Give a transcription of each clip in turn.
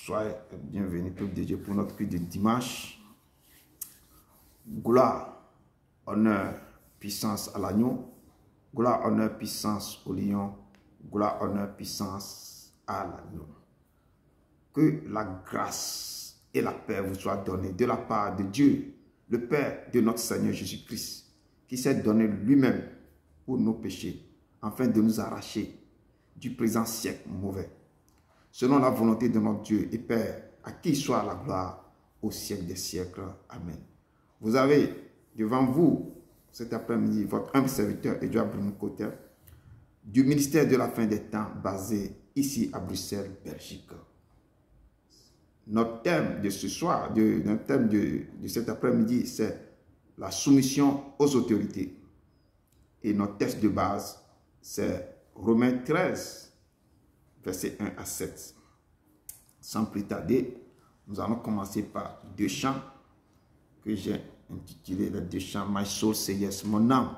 Soyez bienvenus, peuple de Dieu, pour notre culte de dimanche. Gloire, honneur, puissance à l'agneau. Gloire, honneur, puissance au lion. Gloire, honneur, puissance à l'agneau. Que la grâce et la paix vous soient données de la part de Dieu, le Père de notre Seigneur Jésus-Christ, qui s'est donné lui-même pour nos péchés, afin de nous arracher du présent siècle mauvais, selon la volonté de notre Dieu et Père, à qui soit la gloire au siècle des siècles. Amen. Vous avez devant vous, cet après-midi, votre humble serviteur, Edouard Bruno-Côté, du ministère de la fin des temps, basé ici à Bruxelles, Belgique. Notre thème de ce soir, notre thème de cet après-midi, c'est la soumission aux autorités. Et notre texte de base, c'est Romains 13, versets 1 à 7. Sans plus tarder, nous allons commencer par deux chants que j'ai intitulés les deux chants. My soul say yes, mon âme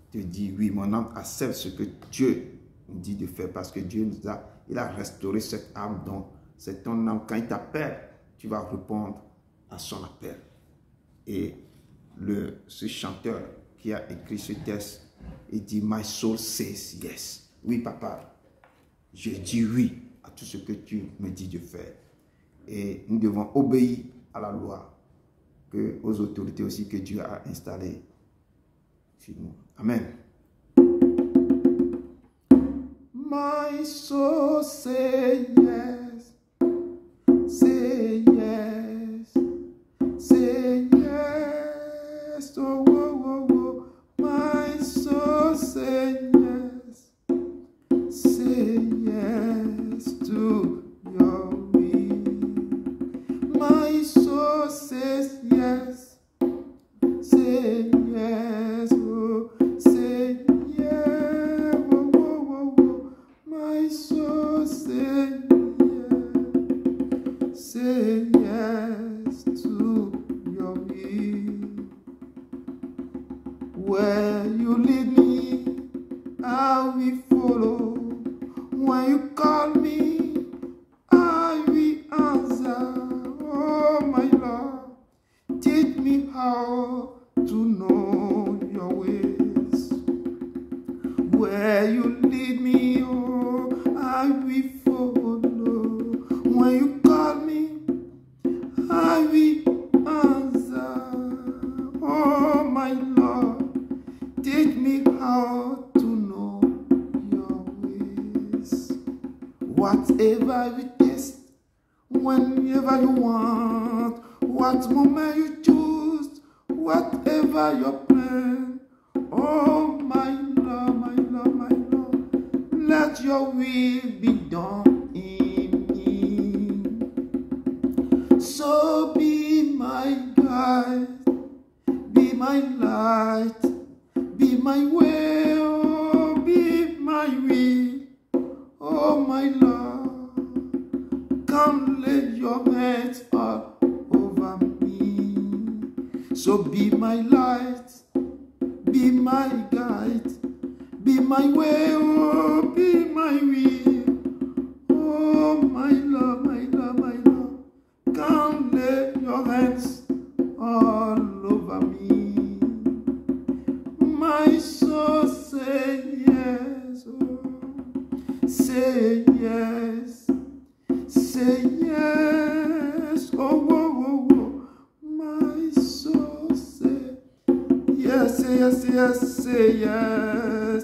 te dit oui, mon âme accepte ce que Dieu nous dit de faire, parce que Dieu il a restauré cette âme. Donc c'est ton âme, quand il t'appelle, tu vas répondre à son appel. Et ce chanteur qui a écrit ce texte, il dit My soul says yes. Oui, papa, je dis oui à tout ce que tu me dis de faire. Et nous devons obéir à la loi, aux autorités aussi que Dieu a installées sur nous. Amen. My soul say yes, say yes, say yes, oh, oh, oh, oh. My soul say yes, say yes to your will. My soul says yes, say yes, oh, say yes, oh, oh, oh, oh. My soul says yes, say yes to your will. Where you lead me, I will follow. When you call me, I will answer. Oh my Lord, teach me how to know your ways. Where you lead me, oh, I will follow. When you call me, I will answer. Oh my Lord, teach me how to know your ways. Whatever you taste, whenever you want, what moment you choose, whatever your plan. Oh my Lord, my Lord, my Lord, let your will be done in me. So be my guide, be my light, be my way, oh, be my will. Oh my Lord, come lay your hands all over me. So be my light, be my guide, be my way, oh, be my will. Oh my Lord, my Lord, my Lord, come lay your hands all over me. My soul say yes, oh, say yes, say yes, oh, oh, oh, oh. My soul say yes, say yes, say yes, say yes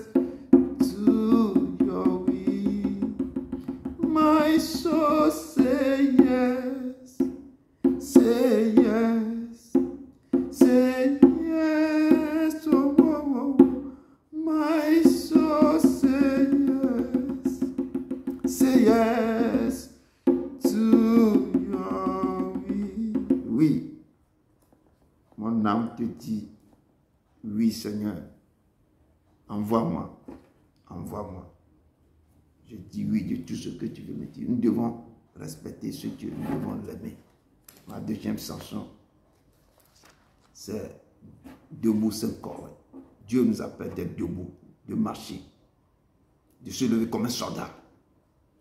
to your will. My soul say yes, say yes, say yes, oh, oh, oh. My soul say yes to your will. Oui, mon âme te dit oui, Seigneur, envoie-moi, envoie-moi. Je dis oui de tout ce que tu veux me dire. Nous devons respecter ce Dieu, nous devons l'aimer. Ma deuxième chanson, c'est debout sans corps. Dieu nous appelle d'être debout, de marcher, de se lever comme un soldat,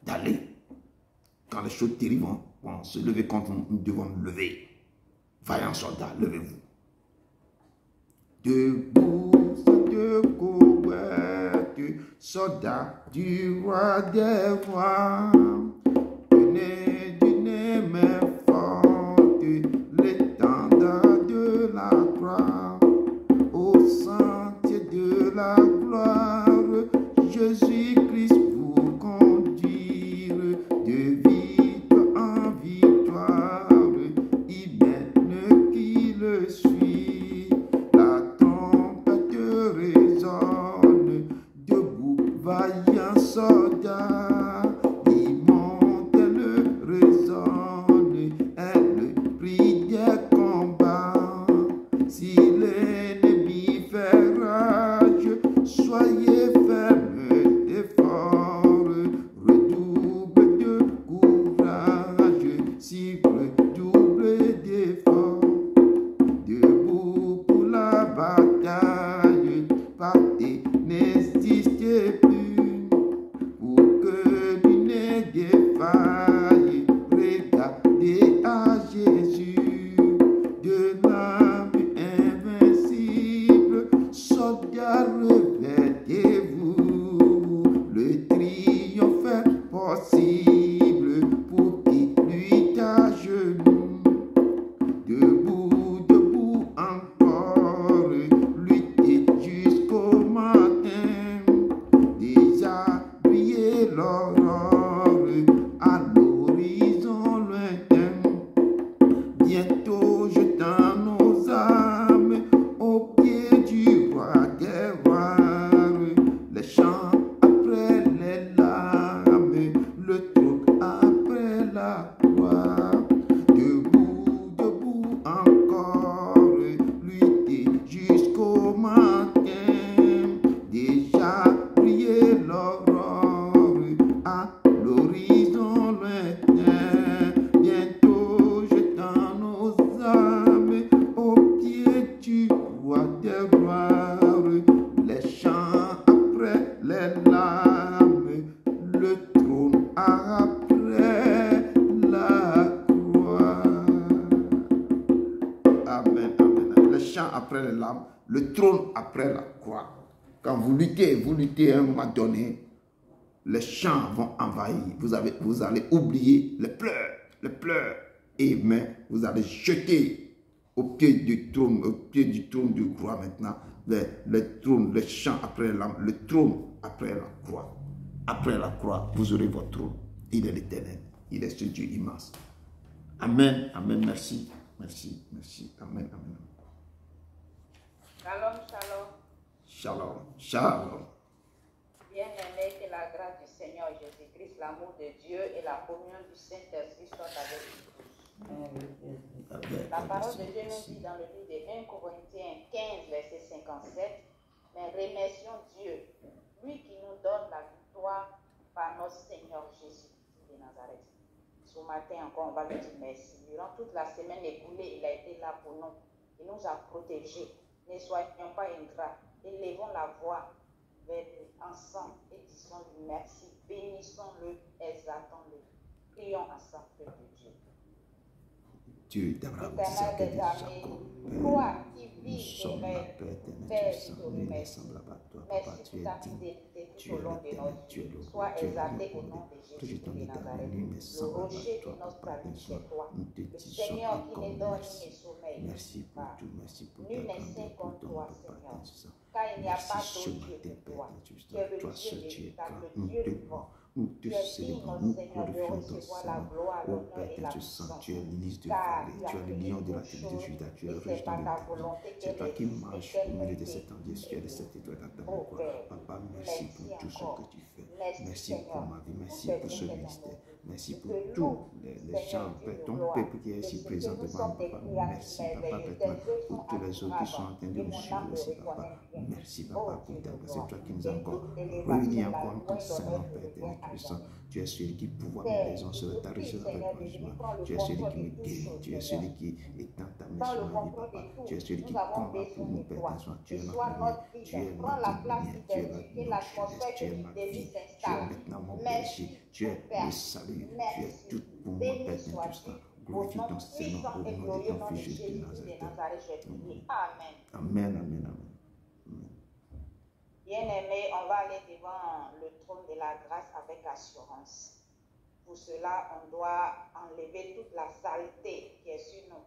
d'aller. quand les choses terribles vont se lever contre nous, nous devons nous lever. Vaillants soldats, levez-vous. Debout, de couverture, soldats du roi des rois. Tenez d'une main forte l'étendard de la croix. Au sentier de la gloire, Jésus-Christ vous conduire de victoire en victoire. Il mène qui le suit. La trompette résonne, debout, vaillant soldat. Il monte, elle résonne, elle prie des combats. Si l'ennemi fait rage, soyez fermes et forts. Redouble de courage, si redouble d'efforts. Debout pour la bataille, partez, n'hésitez plus, pour que lui ne défaille. Regardez à Jésus, de l'âme invincible, soldats, revêtez-vous, le triomphe est possible pour qui lutte à genoux. Debout, debout encore, lutter jusqu'au matin. Déjà briller l'aurore à l'horizon lointain. Bientôt jetant nos âmes au pied du roi des rois. Les chants après les larmes, le trône après la croix. Debout, debout encore, lutter jusqu'au matin. Déjà briller l'aurore à l'horizon lointain. Bientôt jetant nos âmes au pied du roi des rois. Les chants après les larmes, le trône après la croix. Amen, amen. Les chants après les larmes, le trône après la croix. Quand vous luttez à un moment donné, les chants vont envahir. Vous allez oublier les pleurs. Et mais vous allez jeter au pied du trône du roi maintenant. Les chants après les larmes, le trône après la croix. Après la croix, vous aurez votre trône. Il est l'éternel. Il est ce Dieu immense. Amen, amen, merci. Merci, merci. Amen, amen. Shalom, shalom. Shalom, shalom. Bien-aimés, que la grâce du Seigneur Jésus-Christ, l'amour de Dieu et la communion du Saint-Esprit soient avec vous tous. La parole de Dieu nous dit dans le livre de 1 Corinthiens 15, verset 57, mais remercions Dieu, lui qui nous donne la victoire par notre Seigneur Jésus de Nazareth. Ce matin encore, on va lui dire merci. Durant toute la semaine écoulée, il a été là pour nous. Il nous a protégés. Ne soyons pas ingrats. Élevons la voix vers lui ensemble et disons-lui merci. Bénissons-le, exaltons-le. Prions ensemble, Père de Dieu. Dieu t'aimera Éternel des armées, toi qui vis et règnes, Père, je te remercie. Merci pour ta fidélité tout au long de notre vie. Sois exalté au nom de Jésus de Nazareth. Le rocher de notre salut, c'est toi. Le Seigneur qui ne donne ni ne sommeille. Merci pour tout, merci pour nul n'est saint comme toi, Seigneur. Car il n'y a pas d'autre Dieu que toi. Tu es le Dieu véritable, le Dieu vivant. Nous te Tu es célébrons, digne, nous Seigneur, de glorifions ton recevoir la Seigneur. gloire, Ô l'honneur Père, et la tu sens, puissance. tu es l'hélice de Car vallée, tu as tu es le fait lion de la toutes tribu de choses, Juda, tu es et le c'est région par de ta ta vie. volonté C'est qu'elle toi qui existe marches et au qu'elle milieu de était cet Dieu, tu es le sept étoiles dans ta Oh voix. Père, Papa, merci pour tout ce encore. que tu fais. Merci, Merci pour Seigneur, ma vie, merci pour pour tes ce bienfaits ministère. dans nos vies. Merci Je pour te tous loue, les Seigneur chants, Dieu Père, de ton gloire, peuple qui est de ici ce que présent nous devant sommes nous, des Papa. créatures Merci, Papa, merveilleuses. Père, Tes yeux pour sont tous les autres qui sont en train de et nous mon suivre âme le aussi, Papa. reconnaît bien. Merci, Oh Papa, pour Dieu ta de grâce. C'est gloire, toi qui nous que as encore toute réunis élévation, la encore en ton louange, Saint-Nom, l'honneur Père, te éternel, reviennent à puissant. jamais. Tu es celui qui pouvoir mes Père, raisons se je ta prie, réussite avec Seigneur, moi. de venir prendre le Tu es celui contrôle qui me de toutes guérit. choses, Tu es Seigneur. celui qui étend ta main Prends sur le ma vie, contrôle Papa. de tout. Tu es celui qui Nous avons combat pour besoin nous, de Père, toi. éternel. Tu Que es notre soit lumière. notre Tu es guide. Prends la notre place lumière. qui Tu es t'est notre que jeunesse. l'atmosphère Tu es que ma tu vie. dévis Tu es s'installe. maintenant mon Merci, berger. Tu es Père. le salut. Tu es Merci. toute béni sois-tu. Au nom puissant et glorieux nom de Jésus-Christ de Nazareth, j'ai prié. Amen. Amen, amen, amen. Bien-aimés, on va aller devant le trône de la grâce avec assurance. Pour cela, on doit enlever toute la saleté qui est sur nous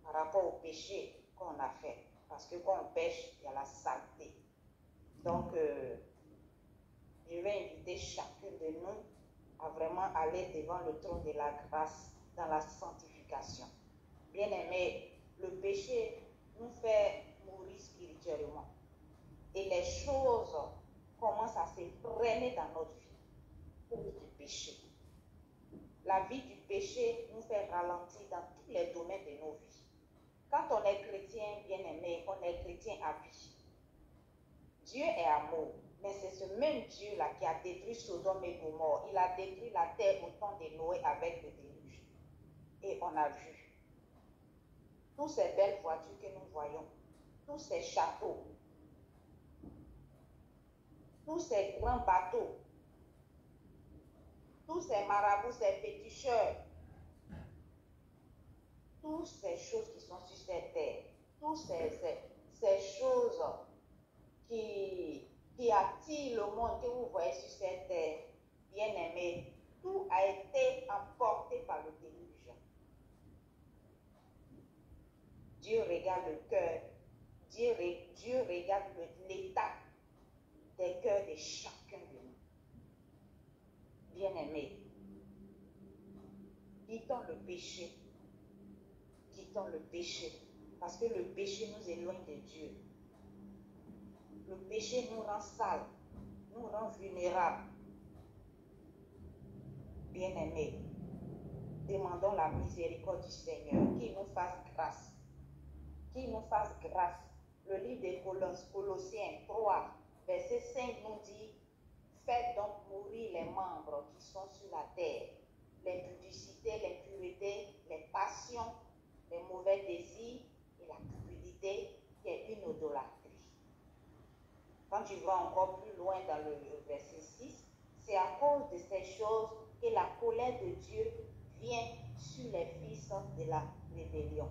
par rapport au péché qu'on a fait. Parce que quand on pêche, il y a la saleté. Donc, je vais inviter chacun de nous à vraiment aller devant le trône de la grâce dans la sanctification. Bien-aimés, le péché nous fait mourir spirituellement. Et les choses commencent à se freiner dans notre vie pour du péché. La vie du péché nous fait ralentir dans tous les domaines de nos vies. Quand on est chrétien, bien-aimé, on est chrétien à vie. Dieu est amour, mais c'est ce même Dieu-là qui a détruit Sodome et Gomorrhe. Il a détruit la terre au temps de Noé avec le déluge. Et on a vu toutes ces belles voitures que nous voyons, tous ces châteaux, tous ces grands bateaux, tous ces marabouts, ces féticheurs, toutes ces choses qui sont sur cette terre, toutes ces choses qui attirent le monde que vous voyez sur cette terre, bien aimé, tout a été emporté par le déluge. Dieu regarde le cœur, Dieu regarde l'état des cœurs de chacun de nous. Bien-aimés, quittons le péché, parce que le péché nous éloigne de Dieu. Le péché nous rend sales, nous rend vulnérables. Bien-aimés, demandons la miséricorde du Seigneur, qu'il nous fasse grâce. Qu'il nous fasse grâce. Le livre des Colossiens 3, verset 5 nous dit: faites donc mourir les membres qui sont sur la terre, l'impudicité, l'impureté, les passions, les mauvais désirs et la cupidité qui est une idolâtrie. Quand tu vas encore plus loin dans le verset 6, c'est à cause de ces choses que la colère de Dieu vient sur les fils de la rébellion.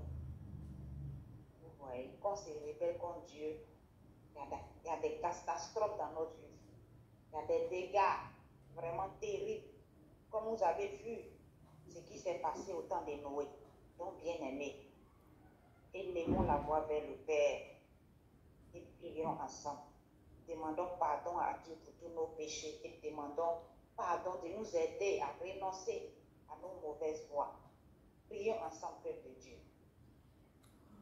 Vous voyez, quand on se rebelle contre Dieu, il y a des catastrophes dans notre vie. Il y a des dégâts vraiment terribles. Comme vous avez vu ce qui s'est passé au temps de Noé. Donc, bien-aimés, élevons la voix vers le Père et prions ensemble. Demandons pardon à Dieu pour tous nos péchés et demandons pardon de nous aider à renoncer à nos mauvaises voies. Prions ensemble, peuple de Dieu.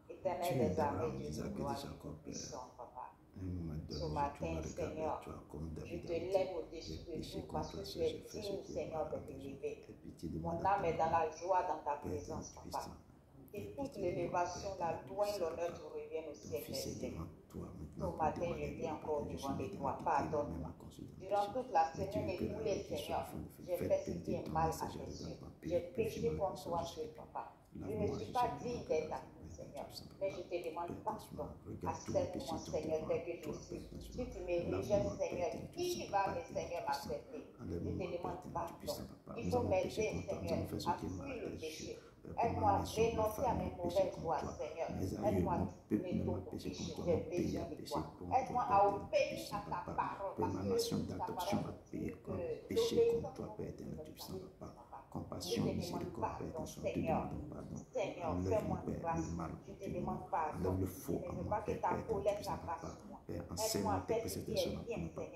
Éternel des armées, Dieu de gloire, puissant, Papa. Ce matin, Seigneur, je te lève au-dessus de tout parce que tu es digne, Seigneur, de t'élever. Mon âme est dans la joie dans ta présence, Papa. Et toute l'élévation, la louange, l'honneur te reviennent au siècle des siècles. Ce matin, je viens encore devant les toi. Pardonne-moi. Durant toute la semaine écoulée, Seigneur, j'ai fait ce qui est mal à tes yeux. J'ai péché contre toi, seul, Papa. Je ne suis pas digne d'être à toi, Seigneur. Mais je te demande pardon. Accepte-moi, Seigneur, tel que je suis. Si tu me rejettes, Seigneur, qui va, Seigneur, m'accepter? Je te demande pardon. Il faut m'aider, Seigneur, à fuir le péché. Aide-moi à renoncer à mes mauvaises voies, Seigneur. Aide-moi à tourner tout au péché. J'ai besoin de toi. Aide-moi à obéir à ta parole. Parce que ta parole dit que l'obéissance contre toi, Père éternel, tu puissant, Papa. Compassion, miséricorde, Père, Seigneur. Seigneur, fais-moi grâce. Je te demande pardon. Je ne veux pas que ta colère s'abasse sur moi. Aide-moi à faire ce qui est bien,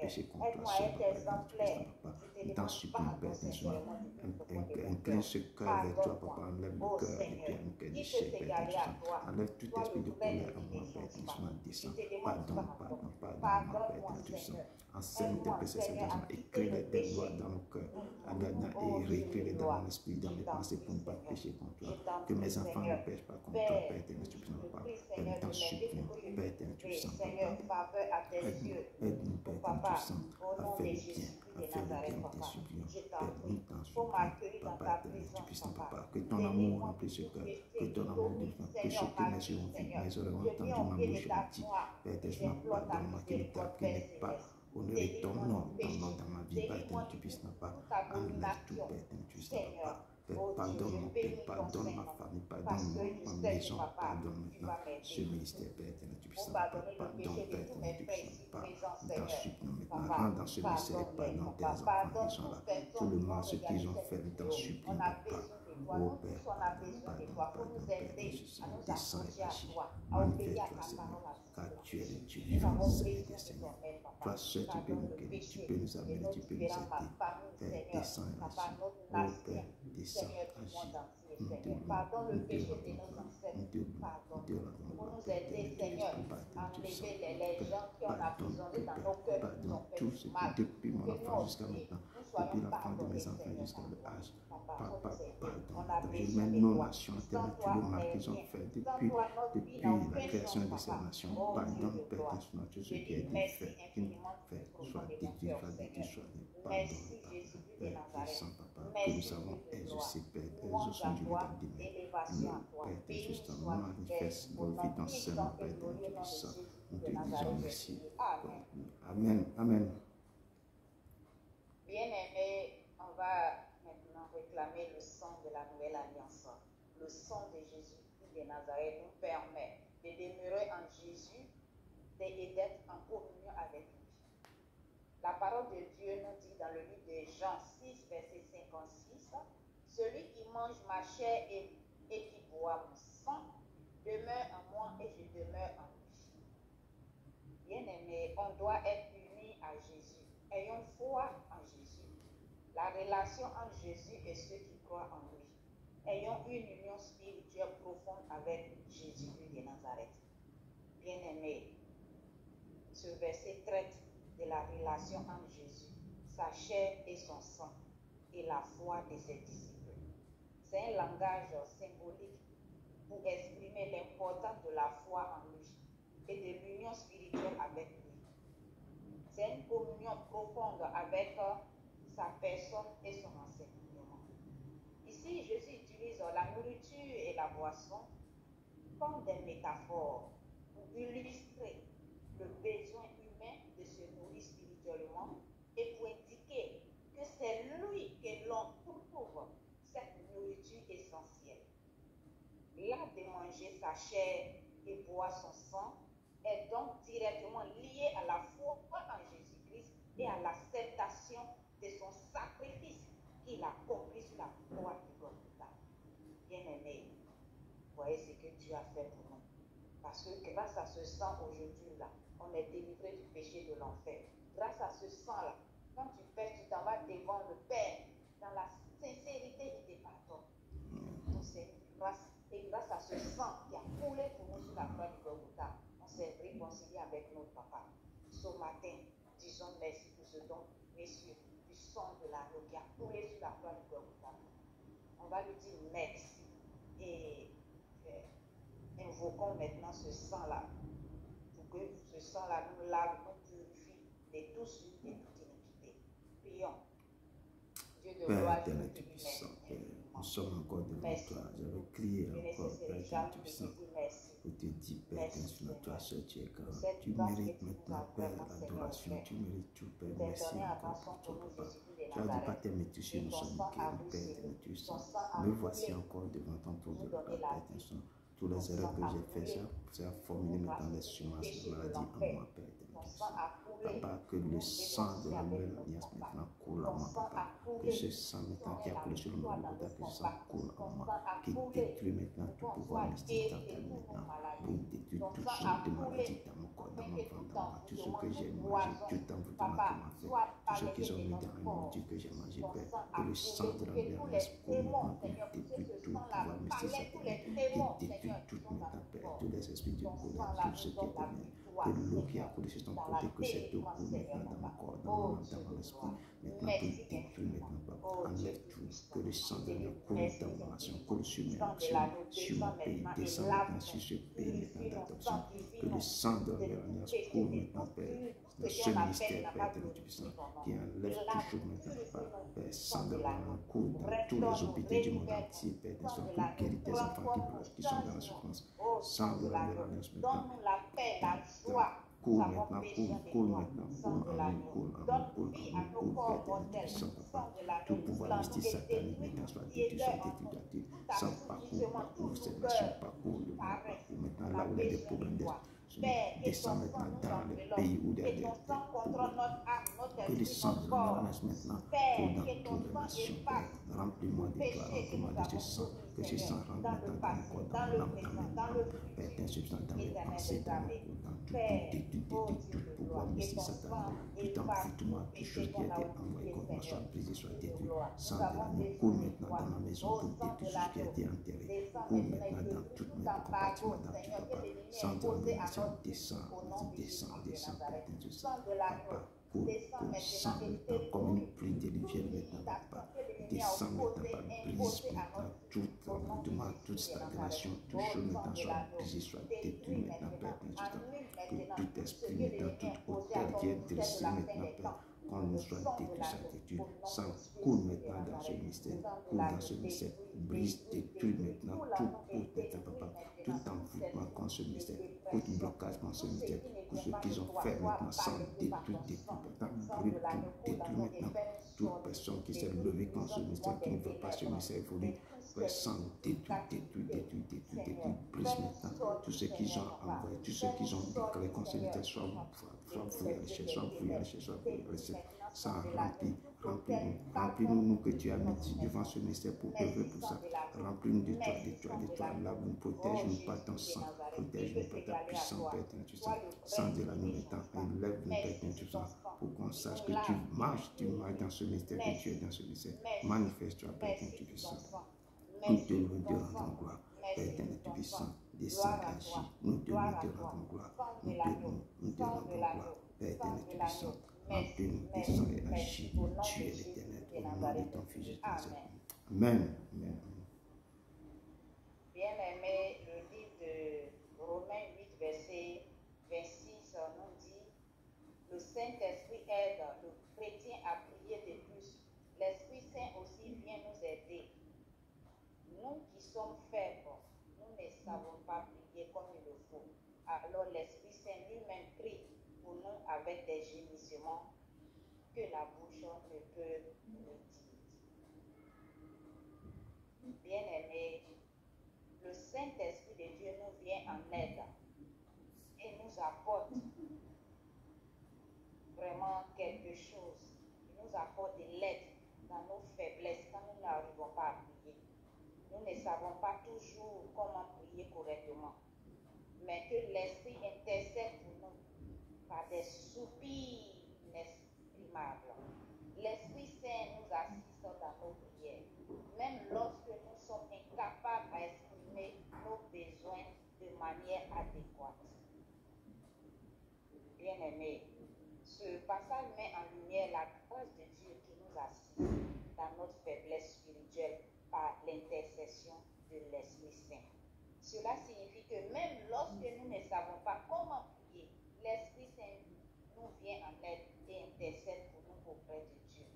Seigneur. Aide-moi à être exemplaire. Je te demande pardon, Seigneur. Incline ce cœur vers toi, Papa. Enlève le cœur de pierre, le cœur de chair, Père éternel. Enlève tout esprit de colère en moi, Père éternel. Descends. Pardonne, Père éternel. Enseigne tes précédents, écris tes lois dans mon cœur. Et réécris dans mon esprit, dans mes pensées pour ne pas pécher contre toi. Que mes enfants ne pêchent pas contre toi, Père éternel, tu puisses pas. Père, t'en supplions, Père éternel, tu puisses pas. Aide-nous, Père éternel, tu puisses à faire le bien, à faire le bien, nous t'en supplions. Père, nous t'en supplions, Papa éternel, tu puisses Papa. Que ton amour remplisse ce cœur, que ton amour que ce que mes yeux ont vu, mes oreilles ont entendu, ma bouche a dit. Père éternel, pardonne-moi que ne n'est pas honorer ton nom dans ma vie, Père éternel, tu puisses pas. Enlève tout, Père éternel, tu puisses pas. Père, Oh pardonne Dieu, mon je Père, bénis ton pardonne ma Saint-Nom. famille, Parce pardonne que je ma sais maison, que papa, pardonne tu maintenant vas ce m'aider. ministère, Père éternel, tu Pour puisses pardonner le pardonne, péché de Père tous éternel, mes tu frères puisses ici, pas présents, dans Seigneur. suppliant maintenant, Papa, rentre dans ce ministère et pardonne-les, pardonne tes papa. enfants qui sont Pardonne là. toutes Tout personnes le qui vont mal, ce qu'ils regarder ont cette fait, nous t'en vidéo. On supplions, a papa. besoin de toi. Oh Nous Père, tous, on a pardonne, besoin de pardonne, toi pour pardonne, nous Père aider Jésus, à nous descends et approcher à agis. toi, à obéir à Manifeste-toi, ta Seigneur, parole à car cela. tu es le Dieu Nous vivant, avons Seigneur besoin des de ton Seigneurs. aide, papa. Toi seul, tu peux Pardonne nous le guérir, tu péché peux nous de amener, nos tu peux nous différents aider. familles, Père, Seigneur. descends et Papa, agis. notre Oh nation, Père, descends, Seigneur du monde agis. entier, Nous te Seigneur. louons, Pardonne le nous te péché de rendons nos gloire, nous ancêtres. te louons, nous te Pardonne-nous. rendons Pour gloire, nous Père aider, éternel, Dieu Seigneur, Esprit, Père à éternel, Dieu enlever Saint. les Père, gens qui en a pardonne besoin tout, dans Père, nos cœurs qui nous pardonne ont fait tout du ce que mal. depuis Pour mon que nous enfance jusqu'à aussi, maintenant, nous depuis soyons l'enfant de pardonnés, mes enfants Seigneur, jusqu'à par le toi. âge. Papa, faut Papa, nous aider. pardon. On a Donc, je besoin mets de nos toi. nations, Sans Éternel, tout toi, le on mal n'est qu'ils ont rien. fait Sans depuis, toi, notre vie n'a depuis la aucun création sens, de ces papa. nations. Oh Dieu Pardonne, de Père, gloire. tout ce Je qui a dis été merci fait, infiniment fait, du soit profond de mon détruit, cœur, soit détruit, Seigneur. soit pardonne, Merci Papa. Jésus-Christ de Père, Nazareth. descends, Papa, que nous Merci savons Dieu de gloire. exaucer, Père, Louange à exauçons du toi, l'état d'aimer. élévation à toi. Père, Père, Béni juste soit ton Père, manifeste, au glorifie nom ton puissant Saint-Nom, et Père, glorieux Dieu nom de puissant. Nous Jésus-Christ te de disons Nazareth, j'ai merci. prié. Amen. Amen, amen. Bien-aimés, on va maintenant réclamer le sang de la nouvelle alliance. Le sang de Jésus-Christ de Nazareth nous permet de demeurer en Jésus et d'être en communion avec lui. La parole de Dieu nous dit dans le livre de Jean 6, verset 56, « Celui qui mange ma chair et qui boit mon sang demeure en moi et je demeure en lui. » Bien-aimés, on doit être unis à Jésus. Ayons foi en Jésus. La relation entre Jésus et ceux qui croient en lui. Ayons une union spirituelle profonde avec Jésus-Christ de Nazareth. Bien-aimés, ce verset traite de la relation entre Jésus, sa chair et son sang, et la foi de ses disciples. C'est un langage symbolique pour exprimer l'importance de la foi en lui et de l'union spirituelle avec lui. C'est une communion profonde avec sa personne et son enseignement. Ici, Jésus utilise la nourriture et la boisson comme des métaphores pour illustrer le besoin humain de se nourrir spirituellement et pour indiquer que c'est lui que l'on trouve cette nourriture essentielle. L'acte de manger sa chair et boire son sang est donc directement lié à la foi en Jésus-Christ et à l'acceptation de son sacrifice qu'il a accompli sur la croix du Golgotha. Bien-aimé, voyez ce que Dieu a fait pour nous. Parce que grâce à ce sang aujourd'hui-là, on est délivré du péché de l'enfer. Grâce à ce sang-là, quand tu pèches, tu t'en vas devant le Père. Dans la sincérité, il te pardonne. Donc c'est grâce. Et grâce à ce sang qui a coulé pour nous sur la croix du Golgotha, on s'est réconcilié avec notre papa. Ce matin, disons merci pour ce don, messieurs, du sang de l'agneau qui a coulé sur la croix du Golgotha. On va lui dire merci. Et invoquons maintenant ce sang-là, pour que ce sang-là nous lave, nous purifie de tout souillure, de toute iniquité. Prions. Dieu de gloire, je te dis merci. Nous sommes encore devant toi. J'avais crié encore, Père, tu puissant, pour te dire, Père, sur toi seul, tu es grand. Tu mérites maintenant, Père, l'adoration. Tu mérites tout, Père. Merci encore pour toi, Papa. Tu as dit, pas tes métiers, nous sommes guéris, Père, tu sens. Me voici encore devant ton tour de Père, Père, tous les erreurs que j'ai faites, ça a formulé maintenant les semences de maladie en moi, Père. Papa, que le sang de la nouvelle alliance maintenant coule en moi, Papa. Que ce sang maintenant qui a coulé sur le Golgotha, que ce sang coule en moi, qui détruit maintenant tout pouvoir mystique dans ta vie maintenant, pour détruire toute sorte de maladie dans mon corps, dans mon ventre, dans moi, tout ce que j'ai mangé, tout envoûtement qui m'a fait, tout ce qu'ils ont mis dans la nourriture que j'ai mangé, Père. Que le sang de la nouvelle alliance coule maintenant, pour détruire tout pouvoir mystique satanique, qui détruit tout maintenant, Père, tous les esprits du bonheur, tout ce qui est donné. Que l'eau qui a coulé sur ton côté, que cette eau coule maintenant dans mon corps, dans mon âme, dans mon esprit. Maintenant, pour détruire maintenant, Papa, enlève tout. Que le sang de Dieu coule dans ma nation, coule sur mes actions, sur mon pays, descend maintenant sur ce pays maintenant d'adoption. Que le sang de l'Alliance coule maintenant, Père, dans ce ministère, Père de notre puissance, qui enlève tout chose maintenant, Père, sang de l'Alliance coule dans tous les hôpitaux du monde entier, Père, pour guérir tes enfants qui sont dans la souffrance. Sang de l'Alliance maintenant. Donne-nous la paix, la joie coule maintenant, coule maintenant, coule en nous, coule en nous, coule en nous, coule, Père éternel, Tout-Puissant, Papa. Tout pouvoir mystique satanique maintenant soit détruit, sans parcours cette nation, parcours le monde, parcours maintenant, là où il y a des problèmes descend maintenant dans les pays où il y a des problèmes. Que le sang de l'ignorance maintenant coule dans toutes les nations, Père. Remplis-moi de toi, remplis-moi de ce sang, que ce sang rentre maintenant dans mon corps, dans mon âme, dans mes âmes, Père, t'insuffisant dans mes pensées, dans mon corps, dans tout pouvoir mystique satanique, tout envoûtement, toute chose qui a été envoyée contre moi soit brisée, soit détruite. Sang de l'agneau coule maintenant dans ma maison pour détruire tout ce qui a été enterré. Coule maintenant dans toutes mes compartiments, dans tout, Papa. Sang de l'agneau descend, Père, Papa. Coule, sang maintenant, comme une pluie de rivière maintenant, Papa. Descends maintenant, Papa, brise maintenant tout envoûtement, toute stagnation, toute chose maintenant soit brisée, soit détruite maintenant, Père, que tout esprit maintenant, toute hauteur qui est dressée maintenant, Père, qu'on nous soit détruit, soit détruit. Sang coule maintenant dans ce mystère, coule dans ce mystère, brise, détruit maintenant tout maintenant, Papa, tout envoûtement contre ce mystère, tout blocage contre ce mystère, tout ce qu'ils ont fait maintenant, sans détruire, brûle tout, détruit maintenant toute personne qui s'est levée contre ce mystère, qui ne veut pas ce mystère évoluer, sans détruit, brise maintenant tout ce qu'ils ont envoyé, tout ce qu'ils ont déclaré contre ce mystère, soit fouillé à l'échelle, soit fouillé à l'échelle, soit fouillé à l'échelle, sans remplis-nous que tu as mis devant ce mystère pour œuvrer pour ça. Remplis-nous de toi, lave-nous, protège-nous par ton sang, protège-nous par ta puissance, Père éternel, sang de l'agneau maintenant, enlève-nous, Père éternel, pour qu'on sache que tu marches dans ce mystère, que tu es dans ce mystère. Manifeste-toi, Père éternel, Tout-Puissant. Nous te rendons gloire, Père éternel, Tout-Puissant, descends, agis, nous te rendons gloire, nous te rendons gloire, Père éternel, Tout-Puissant. Remplis-nous de sang et agis, tu es l'éternel, au nom de ton Fils Jésus. Amen. Bien-aimé, le livre de Romains 8, verset 26 nous dit: le Saint-Esprit aide le chrétien à prier de plus. L'Esprit Saint aussi vient nous aider. Nous qui sommes faibles, nous ne savons pas prier comme il le faut. Alors l'Esprit Saint lui-même prie pour nous avec des gémissements que la bouche ne peut nous dire. Bien-aimés, le Saint-Esprit de Dieu nous vient en aide et nous apporte vraiment quelque chose. Il nous apporte de l'aide dans nos faiblesses quand nous n'arrivons pas à prier. Nous ne savons pas toujours comment prier correctement, mais que l'Esprit intercède pour nous par des soupirs inexprimables. L'Esprit Saint nous assiste dans nos prières, même lorsque nous sommes incapables à exprimer nos besoins de manière adéquate. Bien-aimés, ce passage met en lumière la grâce de Dieu qui nous assiste dans notre faiblesse spirituelle par l'intercession de l'Esprit Saint. Cela signifie que même lorsque nous ne savons pas comment prier, l'Esprit Saint nous vient en aide et intercède pour nous auprès de Dieu.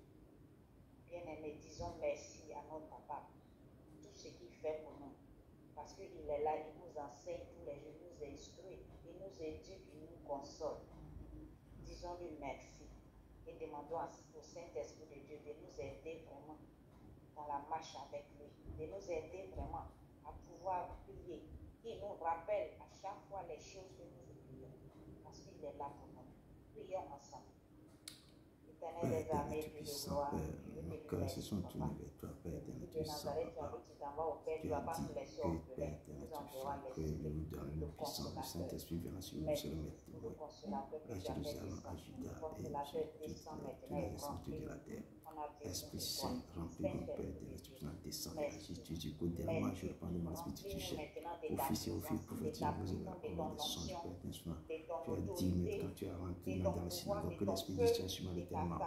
Bien-aimés, disons merci à notre Papa pour tout ce qu'il fait pour nous. Parce qu'il est là, il nous enseigne tous les jours, il nous instruit, il nous éduque, il nous console. Disons-lui merci et demandons au Saint-Esprit de Dieu de nous aider vraiment dans la marche avec lui, de nous aider vraiment à pouvoir prier. Il nous rappelle à chaque fois les choses que nous oublions, parce qu'il est là pour nous. Prions ensemble. Éternel des armées, Dieu de gloire, nos cœurs se sont tournés vers toi, Père éternel, Tout-Puissant, Papa. Tu as dit que, Père éternel, Tout-Puissant, que nous donne le puissant du Saint-Esprit venant sur nous, sur le maître à Jérusalem, à Juda et sur tous les extrémités de la terre. Esprit Saint, remplis-nous, Père éternel, Tout-Puissant, descends et agis. Tu dis qu'au-delà, je reprends le mon esprit, tu cherches aux fils et aux filles prophétiques, vous avez la parole des songes, Père éternel. Tu as dit, mais quand tu as rentré dans le synagogue, que l'Esprit de Dieu sur moi l'éternellement.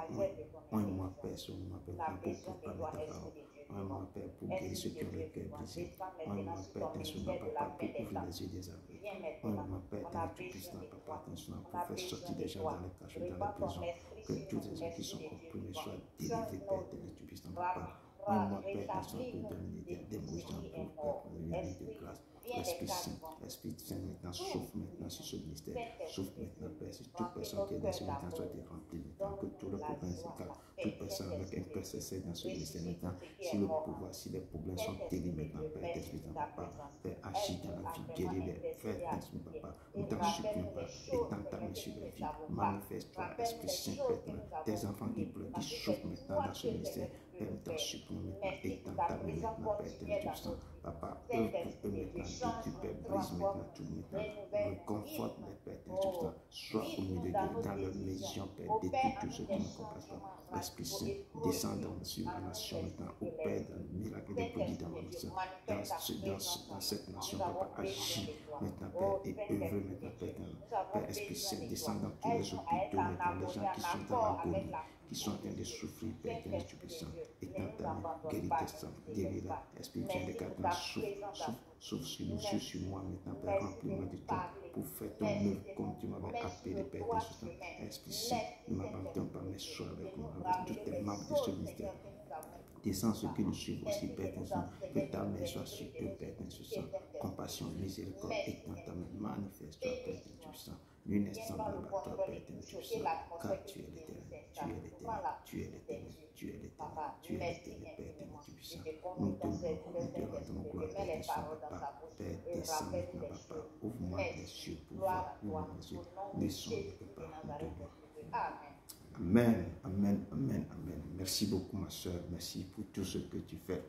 Moi, Père, sur moi, Père, pour proclamer ta parole. Moi, Père, pour guérir ceux qui ont le cœur brisé. Moi, Père, t'instruis, Papa, pour ouvrir les yeux des aveugles. Moi, Père, Tout-Puissant, Papa, t'instruis, pour faire sortir des gens dans les cachots, dans les prisons. Que tous les gens qui sont comprimés soient délivrés, Père, Tout-Puissant, Papa. moi, Père, que soit pour donner des mots pour de grâce. Esprit Saint, maintenant, souffle maintenant sur ce ministère. Souffle maintenant, Père, sur toute personne qui est dans ce ministère soit remplie maintenant. Que tout le problème s'écarte. Toute personne avec un intercesseur dans ce ministère maintenant. Si le pouvoir, si les problèmes sont terribles maintenant, Père, Esprit Saint, Papa, Père, agis dans la vie, guéris-les, fais, Esprit Papa. Nous t'en supplions, Papa, étends ta main sur leur vie. Manifeste-toi, Esprit Saint, Père, tes enfants qui pleurent, qui souffrent maintenant dans ce ministère. Père, nous t'en supplions maintenant, étends ta main maintenant, Père, tes puissants. Papa, œuvre pour eux maintenant, que tu Père, brise maintenant tout maintenant, reconforte les Pères, tes puissants, sois au milieu d'eux, dans leur maison, Père, détruis tout ce qui ne comprend pas. Esprit Saint, descendant sur la nation maintenant, au Père, dans le miracle des prodiges dans la nation, dans cette nation, Papa, agis maintenant, Père, et œuvre maintenant, Père, Esprit Saint, descend dans tous les hôpitaux maintenant, les gens qui sont dans l'agonie, qui sont en train de souffrir, Père, Père, puissant, et dans ta main, guéris tes sangs, guéris-la, Esprit Saint, de Catalan, souffle sur nous, sur moi maintenant, Père, remplis-moi de toi, pour faire ton œuvre comme tu m'avais appelé, Père, Esprit Saint, ne m'abandonne pas, mais sois avec moi, avec tous les membres de ce ministère. Descends ceux qui nous suivent aussi, Père, que ta main soit sur eux, Père, compassion, miséricorde, et dans ta main, manifeste-toi, Père, puissant. Nul n'est semblable à toi, Père, puissant, car tu es l'éternel, tu es l'éternel, tu es l'éternel, tu es l'éternel, tu es l'éternel, Père, puissant. Nous te rendons gloire, Père, Papa, Père, descends maintenant, Papa, ouvre-moi les cieux pour voir, ouvre-moi les yeux, descends, Papa, Amen, amen, amen, amen. Merci beaucoup, ma soeur. Merci pour tout ce que tu fais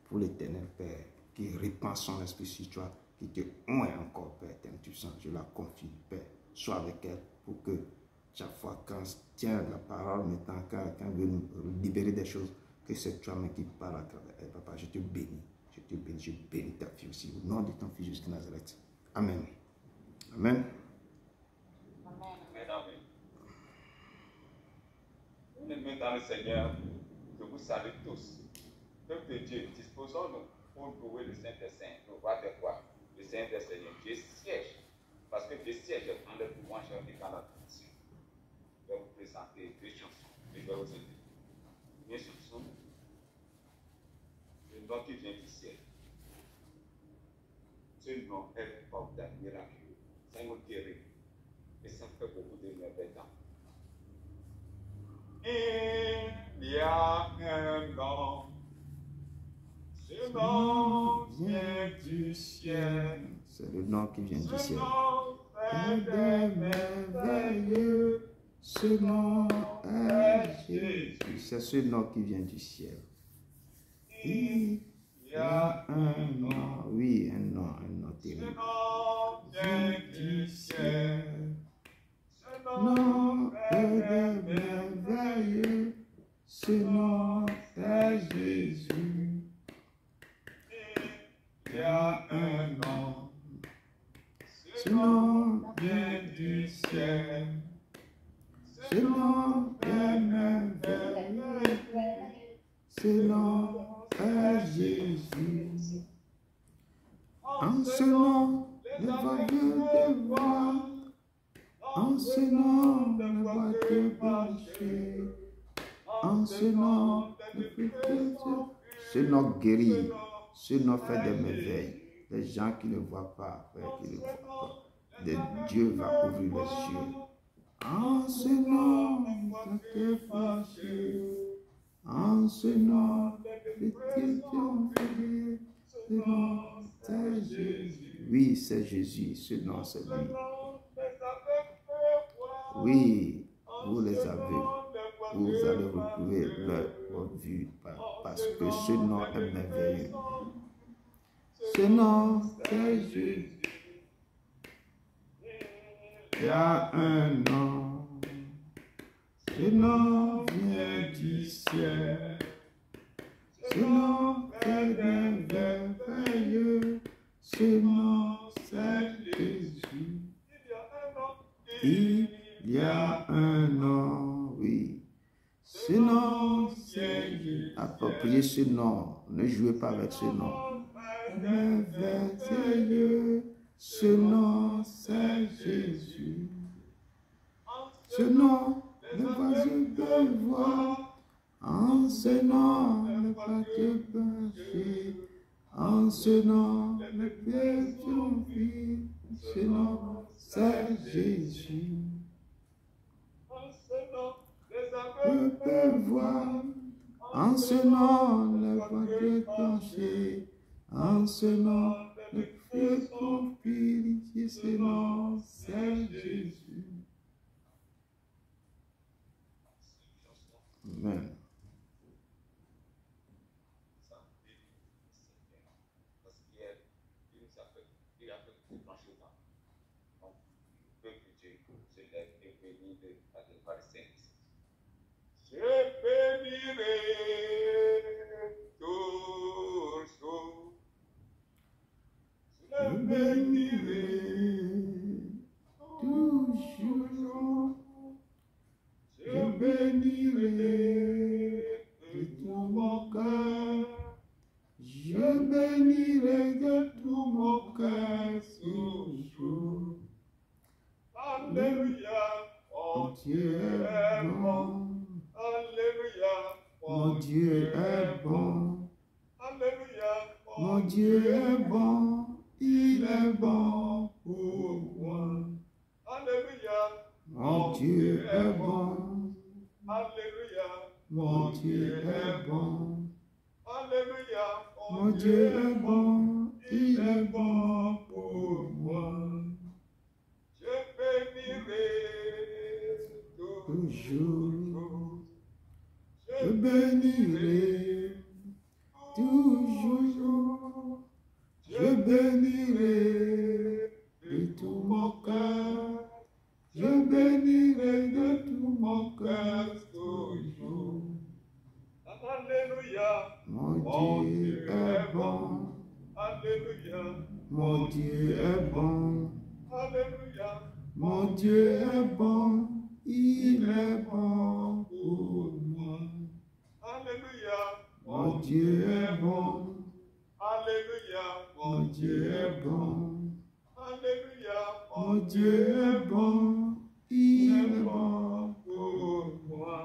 pour l'éternel Père, qui répand son esprit sur toi, qui te oint encore, Père, tu sens, je la confie, Père. Sois avec elle pour que chaque fois quand tient la parole, maintenant, quand elle veut nous libérer des choses, que c'est toi-même qui parle à travers elle. Papa, je te bénis, je bénis ta fille aussi, au nom de ton fils jusqu'à Nazareth. Amen. Amen. Bien-aimés dans le Seigneur, je vous salue tous. Peuple de Dieu, disposons-nous pour louer le Saint-Saint, le roi des rois, le Seigneur des Seigneurs. Dieu siège, parce que Dieu siège dans le pouvoir, j'ai envie dans la tradition. Je vais vous présenter deux chansons, je vais vous aider. Une chanson, le nom qui vient du ciel. Ce nom est formidable, miraculeux, ça nous guérit, et ça fait beaucoup de merveilles. Il y a un nom, ce nom vient du ciel. C'est le nom qui vient du ciel. C'est merveilleux, Ce nom est Jésus. C'est ce nom qui vient du ciel. Il y a un nom, oui, un nom terrible. Ce nom vient du ciel. Nom est merveilleux, ce nom est Jésus. Il y a un nom, Ce nom vient du ciel. Ce nom est merveilleux, ce nom est Jésus. En ce nom, le vainqueur de voir. En ce nom, ne va te pencher. En ce nom, ce nom guérit, ce nom fait des merveilles. Les gens qui ne voient pas, qui ne voient pas, Dieu va ouvrir les yeux. En ce nom, ne va te pencher. En ce nom, les questions faites. Ce nom, c'est Jésus. Oui, c'est Jésus, ce nom, c'est lui. Oui, vous les avez, vous allez retrouver leur vue parce que ce nom est merveilleux. Ce nom, c'est Jésus. Il y a un nom, ce nom vient du ciel. Ce nom est merveilleux, ce nom, c'est Jésus. Il y a un nom, oui. Ce nom, c'est Jésus. Appropriez ce nom. Ne jouez pas avec ce nom. Merveilleux, ce nom, c'est Jésus. Ce nom, les oiseaux peuvent voir. En ce nom, le pas de péché. En ce nom, les pieds sont vides. Ce nom, c'est Jésus. En ce nom, les Je aveugles peux voir. En ce nom, les vagues tranchées. En ce nom, les pieds sont purifiés. Ce nom, c'est Jésus. Amen. Parce qu'hier, il a fait tout brancher là. Donc, le peuple de Dieu se lève et bénit par les saints. Je bénirai toujours. Je bénirai toujours. Je bénirai de tout mon cœur. Je bénirai de tout mon cœur toujours. Alléluia, Mon Dieu est bon. Alléluia, Mon Dieu est bon. Alléluia, Mon Dieu est bon. Il est bon pour moi. Alléluia, Mon Dieu est bon. Alléluia, Mon Dieu est bon. Alléluia, Mon Dieu est bon. Il est bon pour moi. Je bénirai Toujours. Je bénirai toujours. Je bénirai de tout mon cœur. Je bénirai de tout mon cœur toujours. Alléluia, Mon Dieu est bon. Alléluia, Mon Dieu est bon. Alléluia, Mon Dieu est bon. Il est bon pour moi. Alléluia, Mon Dieu est bon. Alléluia, Mon Dieu est bon. Alléluia, Mon Dieu est bon. Il est bon pour moi.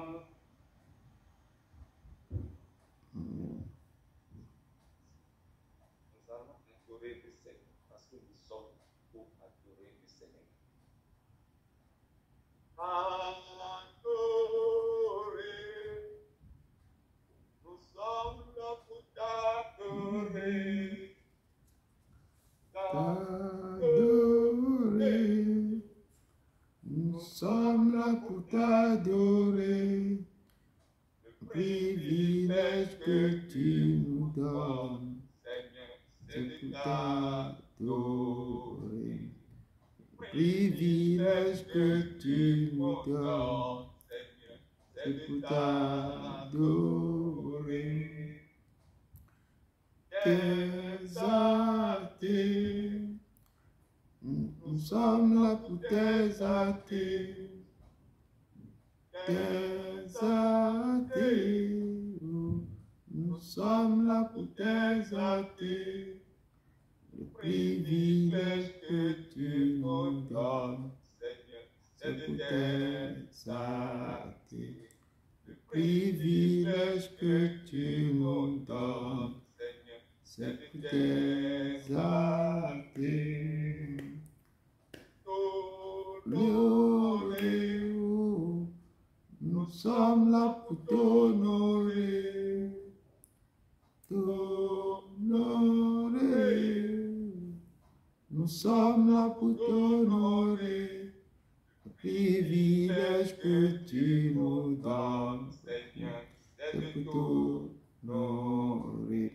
Amen. Nous allons adorer le Seigneur parce que nous sommes pour adorer le Seigneur. Adorer, nous sommes là pour t'adorer. T'adorer. Nous sommes là pour t'adorer. Le privilège que tu nous donnes, c'est pour t'adorer. Le privilège que tu nous donnes, c'est pour t'adorer. T'exalter. Nous sommes là pour t'exalter. T'exalter. Nous sommes là pour t'exalter. Le privilège que tu nous donnes, c'est pour t'exalter. Le privilège que tu nous donnes, c'est pour t'exalter. L'honorer, nous sommes là pour t'honorer. T'honorer, nous sommes là pour t'honorer. Le privilège que tu nous donnes, c'est pour t'honorer.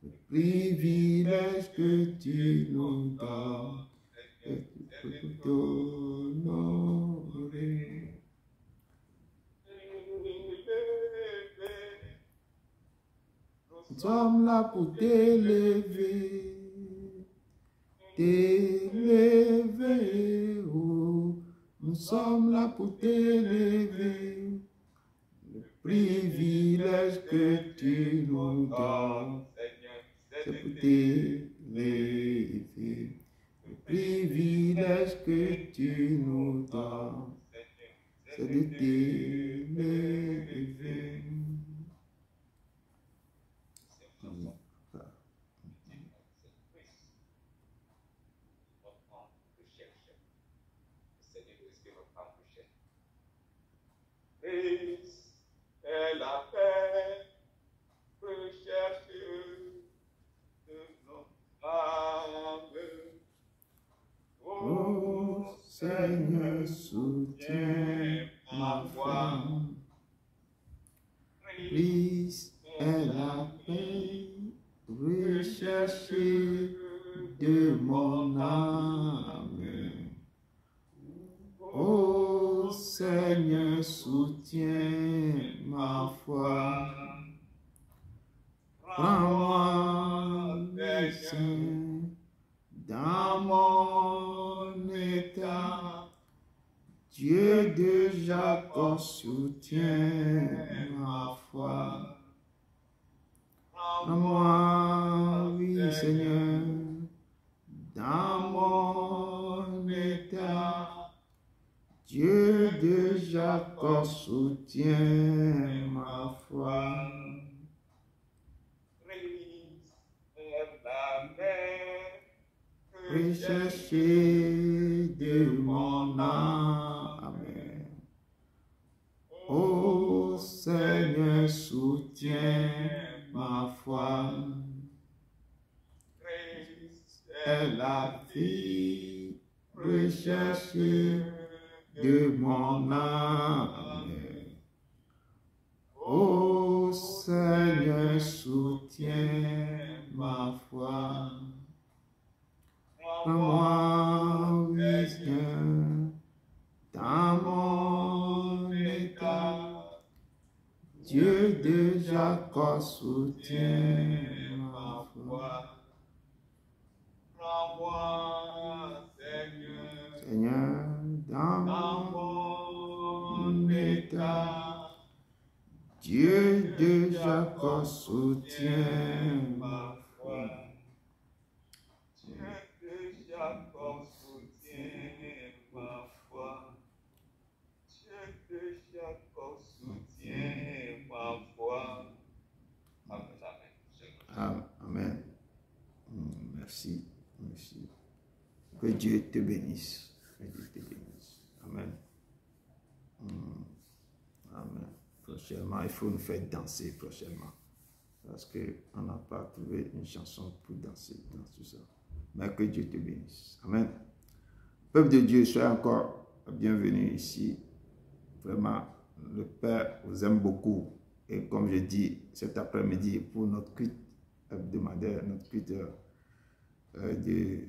Le privilège que tu nous donnes, c'est pour t'honorer. Nous sommes là pour t'élever, t'élever, oh. Nous sommes là pour t'élever. Le privilège que tu nous donnes, c'est pour t'élever. Le privilège que tu nous donnes, c'est de t'élever. que notre âme recherche. Christ est la paix, recherche de notre âme. Ô Seigneur, soutiens ma foi. Christ est la paix, recherche de mon âme. Ô Seigneur, soutiens ma foi. Prends-moi, Seigneur, dans mon état. Dieu de Jacob soutient ma foi. Prends-moi, oui Seigneur, dans mon état. Dieu de Jacob soutient ma foi. Recherchez de mon âme. Ô Seigneur, soutiens ma foi. est la vie, recherche de mon âme. Ô Seigneur, soutiens ma foi. Prends-moi, oui, Seigneur, dans mon état. Dieu de Jacob soutient ma foi. Prends-moi, Seigneur, dans mon état. Dieu de Jacob soutient ma foi. Dieu de Jacob soutient ma foi. Dieu de Jacob soutient ma foi. Amen. Amen. Merci. Merci. Que Dieu te bénisse. Que Dieu te bénisse. Amen. Amen. Prochainement, il faut nous faire danser prochainement. Parce qu'on n'a pas trouvé une chanson pour danser dans tout ça. Mais que Dieu te bénisse. Amen. Peuple de Dieu, soyez encore bienvenus ici. Vraiment, le Père vous aime beaucoup. Et comme je dis cet après-midi, pour notre culte hebdomadaire, notre culte de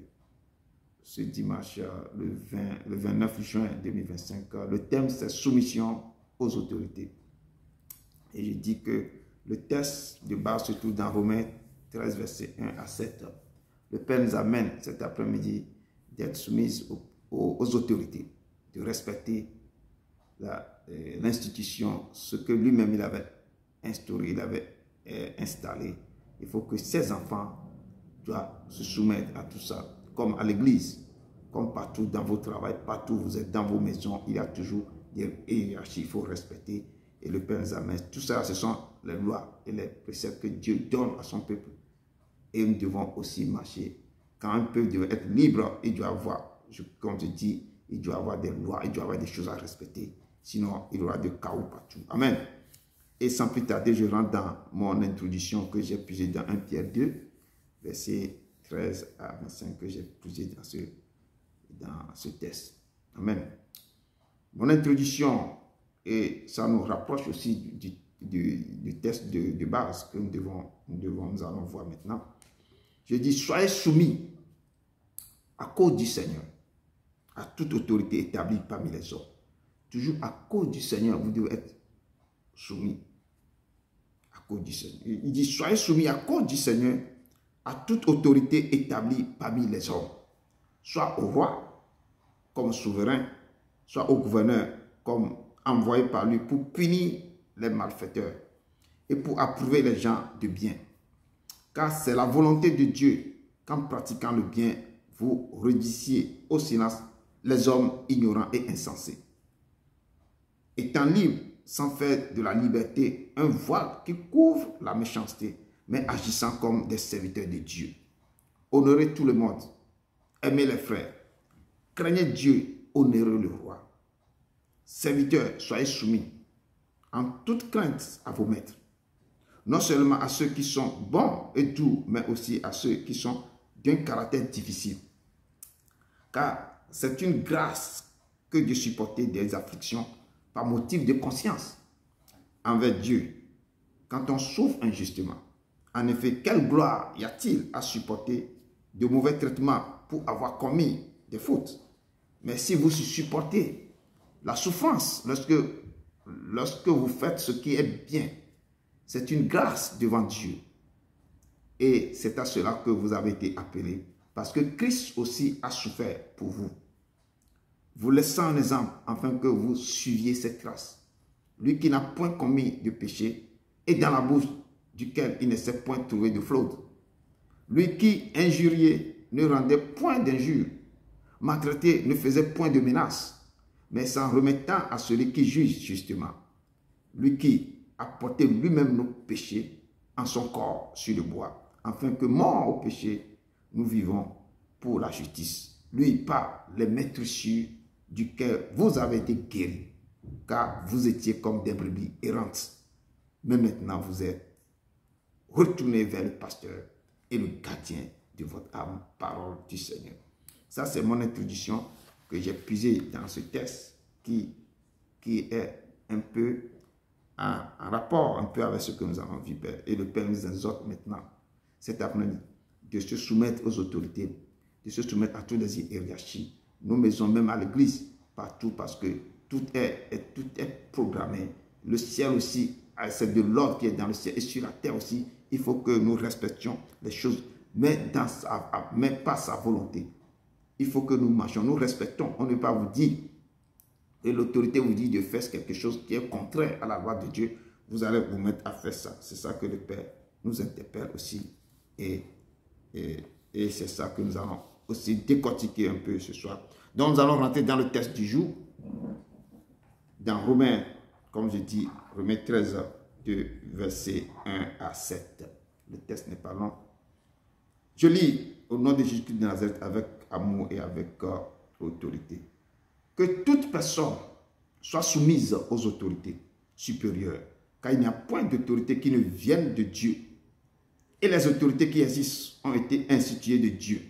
ce dimanche, le 29 juin 2025, le thème c'est soumission aux autorités. Et je dis que le texte de base se trouve dans Romains 13, verset 1 à 7. Le Père nous amène cet après-midi d'être soumis aux autorités, de respecter l'institution, ce que lui-même il avait instauré, il avait installé. Il faut que ses enfants doivent se soumettre à tout ça, comme à l'église, comme partout dans vos travails, partout où vous êtes dans vos maisons, il y a toujours des hiérarchies, il faut respecter. Et le Père nous amène. Tout ça, ce sont les lois et les préceptes que Dieu donne à son peuple. Et nous devons aussi marcher. Quand un peuple doit être libre, il doit avoir, comme je dis, il doit avoir des lois, il doit avoir des choses à respecter. Sinon, il y aura des chaos partout. Amen. Et sans plus tarder, je rentre dans mon introduction que j'ai puisée dans 1 Pierre 2, versets 13 à 25, que j'ai puisé dans ce texte. Amen. Mon introduction, et ça nous rapproche aussi du texte de base que nous allons voir maintenant. Je dis, soyez soumis à cause du Seigneur, à toute autorité établie parmi les hommes. Toujours à cause du Seigneur, vous devez être soumis à cause du Seigneur. Il dit, soyez soumis à cause du Seigneur, à toute autorité établie parmi les hommes. Soit au roi comme souverain, soit au gouverneur comme envoyé par lui pour punir les malfaiteurs et pour approuver les gens de bien. Car c'est la volonté de Dieu qu'en pratiquant le bien, vous réduisiez au silence les hommes ignorants et insensés. Étant libres, sans faire de la liberté un voile qui couvre la méchanceté, mais agissant comme des serviteurs de Dieu. Honorez tout le monde, aimez les frères, craignez Dieu, honorez le roi. serviteurs, soyez soumis en toute crainte à vos maîtres, non seulement à ceux qui sont bons et doux, mais aussi à ceux qui sont d'un caractère difficile. Car c'est une grâce que de supporter des afflictions par motif de conscience envers Dieu quand on souffre injustement. En effet, quelle gloire y a-t-il à supporter de mauvais traitements pour avoir commis des fautes? Mais si vous supportez la souffrance lorsque vous faites ce qui est bien, c'est une grâce devant Dieu. Et c'est à cela que vous avez été appelés, parce que Christ aussi a souffert pour vous, vous laissant un exemple afin que vous suiviez cette grâce. Lui qui n'a point commis de péché et dans la bouche duquel il ne s'est point trouvé de fraude. Lui qui, injurié, ne rendait point d'injure, maltraité, ne faisait point de menaces, mais s'en remettant à celui qui juge justement. Lui qui a porté lui-même nos péchés en son corps sur le bois, afin que, morts au péché, nous vivons pour la justice. Lui, par les maîtresses duquel vous avez été guéris, car vous étiez comme des brebis errantes. Mais maintenant, vous êtes retournés vers le pasteur et le gardien de votre âme, parole du Seigneur. Ça, c'est mon introduction que j'ai puisée dans ce texte qui est un peu en rapport un peu avec ce que nous avons vu. Et le Père nous exhorte maintenant, cet après-midi, de se soumettre aux autorités, de se soumettre à toutes les hiérarchies, nos maisons, même à l'église, partout, parce que tout est programmé. Le ciel aussi, c'est de l'ordre qui est dans le ciel, et sur la terre aussi, il faut que nous respections les choses, mais pas sa volonté. Il faut que nous marchions, nous respectons. On ne peut pas vous dire, et l'autorité vous dit de faire quelque chose qui est contraire à la loi de Dieu, vous allez vous mettre à faire ça. C'est ça que le Père nous interpelle aussi. Et c'est ça que nous allons aussi décortiquer un peu ce soir. Donc nous allons rentrer dans le texte du jour, dans Romains, comme je dis, Romains 13, de versets 1 à 7. Le texte n'est pas long. Je lis au nom de Jésus-Christ de Nazareth avec amour et avec autorité. Que toute personne soit soumise aux autorités supérieures, car il n'y a point d'autorité qui ne vienne de Dieu. Et les autorités qui existent ont été instituées de Dieu.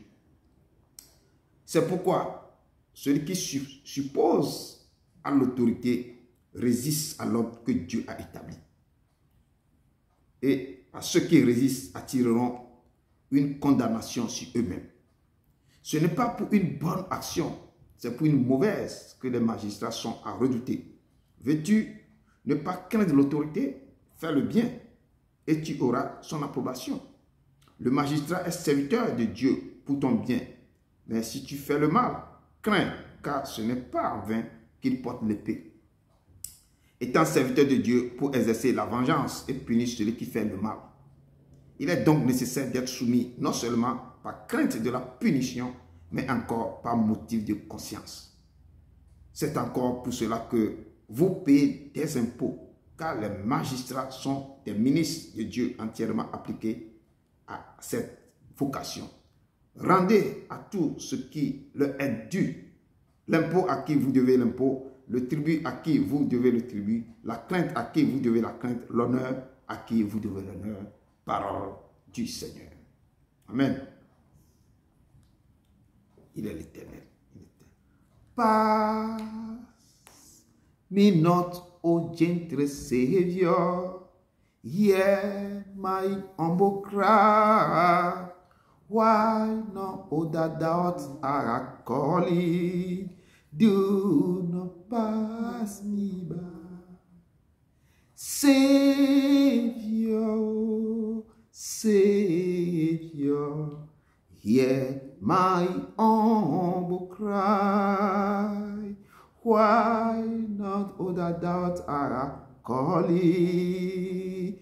C'est pourquoi celui qui suppose à l'autorité résiste à l'ordre que Dieu a établi. Et à ceux qui résistent attireront une condamnation sur eux-mêmes. Ce n'est pas pour une bonne action, c'est pour une mauvaise que les magistrats sont à redouter. Veux-tu ne pas craindre l'autorité? Fais le bien et tu auras son approbation. Le magistrat est serviteur de Dieu pour ton bien. Mais si tu fais le mal, crains, car ce n'est pas en vain qu'il porte l'épée. Étant serviteur de Dieu pour exercer la vengeance et punir celui qui fait le mal. Il est donc nécessaire d'être soumis non seulement par crainte de la punition, mais encore par motif de conscience. C'est encore pour cela que vous payez des impôts, car les magistrats sont des ministres de Dieu entièrement appliqués à cette vocation. Rendez à tout ce qui leur est dû, l'impôt à qui vous devez l'impôt, le tribut à qui vous devez le tribut, la crainte à qui vous devez la crainte, l'honneur à qui vous devez l'honneur. Parole du Seigneur. Amen. Il est l'Éternel. Pass me not, O gentle Savior, hear my humble cry. Why not other doubts are calling? Do not pass me by. Savior, Savior, hear my humble cry. Why not other doubts are calling?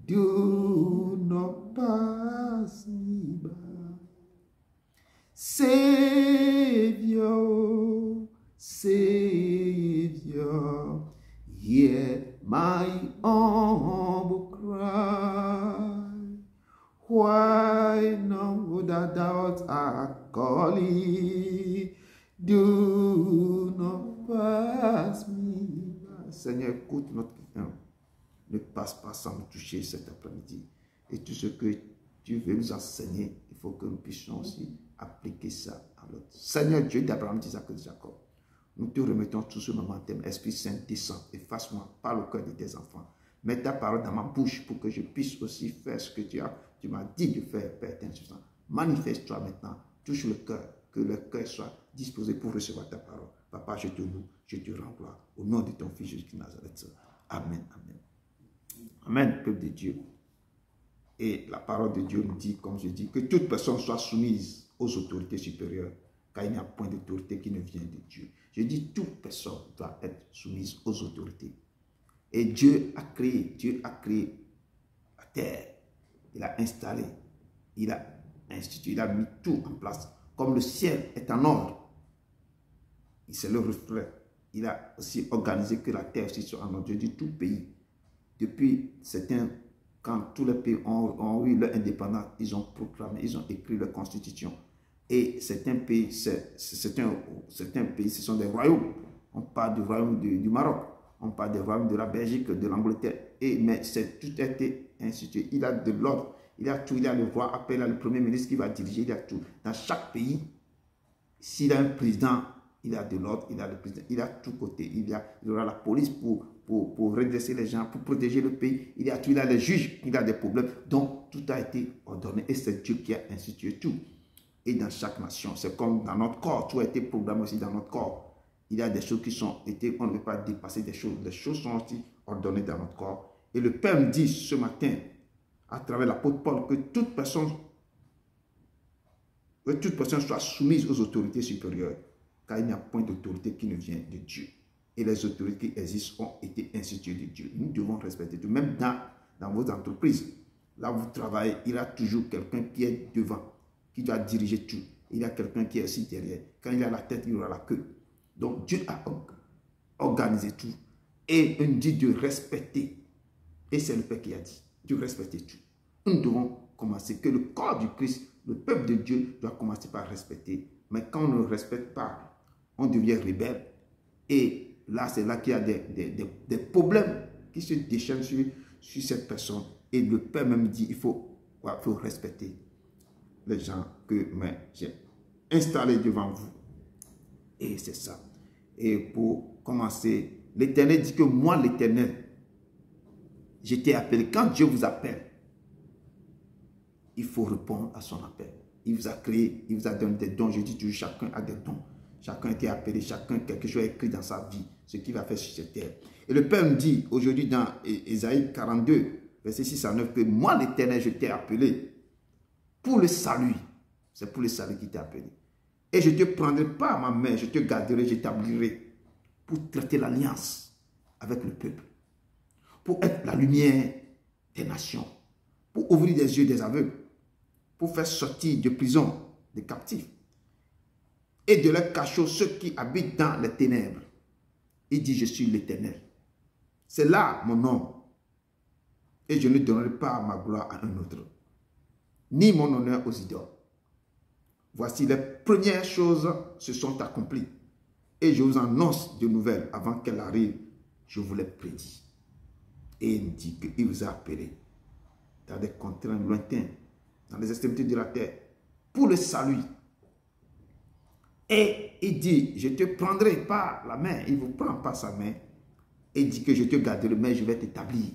Do not pass me by. Savior, Savior, hear my humble cry. Why no other doubts are calling? Do not pass me Seigneur, écoute notre crainte. Ne passe pas sans nous toucher cet après-midi. Et tout ce que tu veux nous enseigner, il faut que nous puissions aussi appliquer ça à l'autre. Seigneur Dieu d'Abraham, d'Isaac et de Jacob, nous te remettons tout ce moment, Esprit Saint, descend, efface-moi, parle au cœur de tes enfants. Mets ta parole dans ma bouche pour que je puisse aussi faire ce que tu m'as dit de faire, Père Saint-Esprit. Manifeste-toi maintenant, touche le cœur, que le cœur soit disposé pour recevoir ta parole. Papa, je te loue, je te rends gloire. Au nom de ton Fils Jésus-Christ de Nazareth. Amen, amen. Amen, peuple de Dieu. Et la parole de Dieu nous dit, comme je dis, que toute personne soit soumise aux autorités supérieures, car il n'y a point d'autorité qui ne vient de Dieu. Je dis, toute personne doit être soumise aux autorités. Et Dieu a créé la terre. Il a installé, il a institué, il a mis tout en place. Comme le ciel est en ordre, c'est le reflet. Il a aussi organisé que la terre aussi soit en ordre. Je dis, tout pays, depuis certains, quand tous les pays ont eu leur indépendance, ils ont proclamé, ils ont écrit leur constitution. Et certains pays, certains pays, ce sont des royaumes. On parle du royaume du Maroc, on parle des royaumes de la Belgique, de l'Angleterre. Mais tout a été institué. Il a de l'ordre, il a tout. Il a le roi, après il a le premier ministre qui va diriger, il a tout. Dans chaque pays, s'il a un président, il a de l'ordre, il a le président, il a tout côté. Il aura la police pour redresser les gens, pour protéger le pays. Il a tout, il a les juges, il a des problèmes. Donc, tout a été ordonné et c'est Dieu qui a institué tout. Et dans chaque nation, c'est comme dans notre corps, tout a été programmé aussi dans notre corps. Il y a des choses qui sont été, on ne peut pas dépasser des choses. Les choses sont aussi ordonnées dans notre corps. Et le Père me dit ce matin, à travers l'apôtre Paul, que toute personne soit soumise aux autorités supérieures, car il n'y a point d'autorité qui ne vient de Dieu. Et les autorités qui existent ont été instituées de Dieu. Nous devons respecter tout. Même dans vos entreprises, là où vous travaillez, il y a toujours quelqu'un qui est devant, qui doit diriger tout. Il y a quelqu'un qui est aussi derrière. Quand il y a la tête, il y aura la queue. Donc Dieu a organisé tout. Et on dit de respecter. Et c'est le Père qui a dit de respecter tout. Nous devons commencer, que le corps du Christ, le peuple de Dieu doit commencer par respecter. Mais quand on ne respecte pas, on devient rebelle. Et là, c'est là qu'il y a des problèmes qui se déchaînent sur cette personne. Et le Père même dit, il faut respecter les gens que j'ai installés devant vous. Et c'est ça. Et pour commencer, l'Éternel dit que moi, l'Éternel, je t'ai appelé. Quand Dieu vous appelle, il faut répondre à son appel. Il vous a créé, il vous a donné des dons. Je dis toujours, chacun a des dons. Chacun a été appelé, chacun, quelque chose est écrit dans sa vie, ce qu'il va faire sur cette terre. Et le Père me dit aujourd'hui dans Ésaïe 42, verset 6 à 9, que moi, l'Éternel, je t'ai appelé pour le salut. C'est pour le salut qui t'a appelé. Et je ne te prendrai pas à ma main, je te garderai, j'établirai pour traiter l'alliance avec le peuple. Pour être la lumière des nations. Pour ouvrir les yeux des aveugles. Pour faire sortir de prison des captifs. Et de leur cachot ceux qui habitent dans les ténèbres. Il dit, je suis l'Éternel. C'est là mon nom. Et je ne donnerai pas ma gloire à un autre. Ni mon honneur aux idoles. Voici les premières choses se sont accomplies. Et je vous annonce de nouvelles avant qu'elles arrivent. Je vous les prédis. Et il dit qu'il vous a appelé dans des contraintes lointains, dans les extrémités de la terre, pour le salut. Et il dit, je te prendrai par la main. Il ne vous prend pas sa main. Et il dit que je te garderai, mais je vais t'établir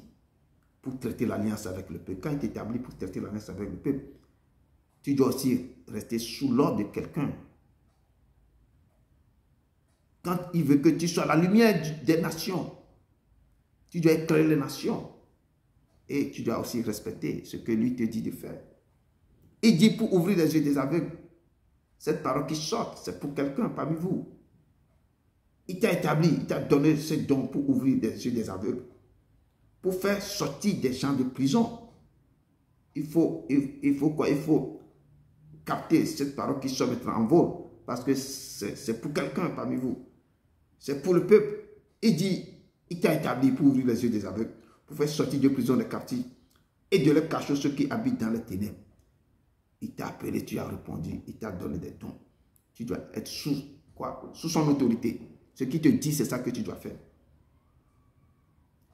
pour traiter l'alliance avec le peuple. Quand il t'établit pour traiter l'alliance avec le peuple, tu dois aussi rester sous l'ordre de quelqu'un. Quand il veut que tu sois la lumière des nations, tu dois éclairer les nations. Et tu dois aussi respecter ce que lui te dit de faire. Il dit pour ouvrir les yeux des aveugles. Cette parole qui sort, c'est pour quelqu'un parmi vous. Il t'a établi, il t'a donné ce don pour ouvrir les yeux des aveugles. Pour faire sortir des gens de prison. Il faut quoi? Il faut capter cette parole qui sort maintenant en vol. Parce que c'est pour quelqu'un parmi vous. C'est pour le peuple. Il dit, il t'a établi pour ouvrir les yeux des aveugles. Pour faire sortir de prison des captifs. Et de leur cacher ceux qui habitent dans les ténèbres. Il t'a appelé, tu as répondu, il t'a donné des dons. Tu dois être sous son autorité. Ce qu'il te dit, c'est ça que tu dois faire.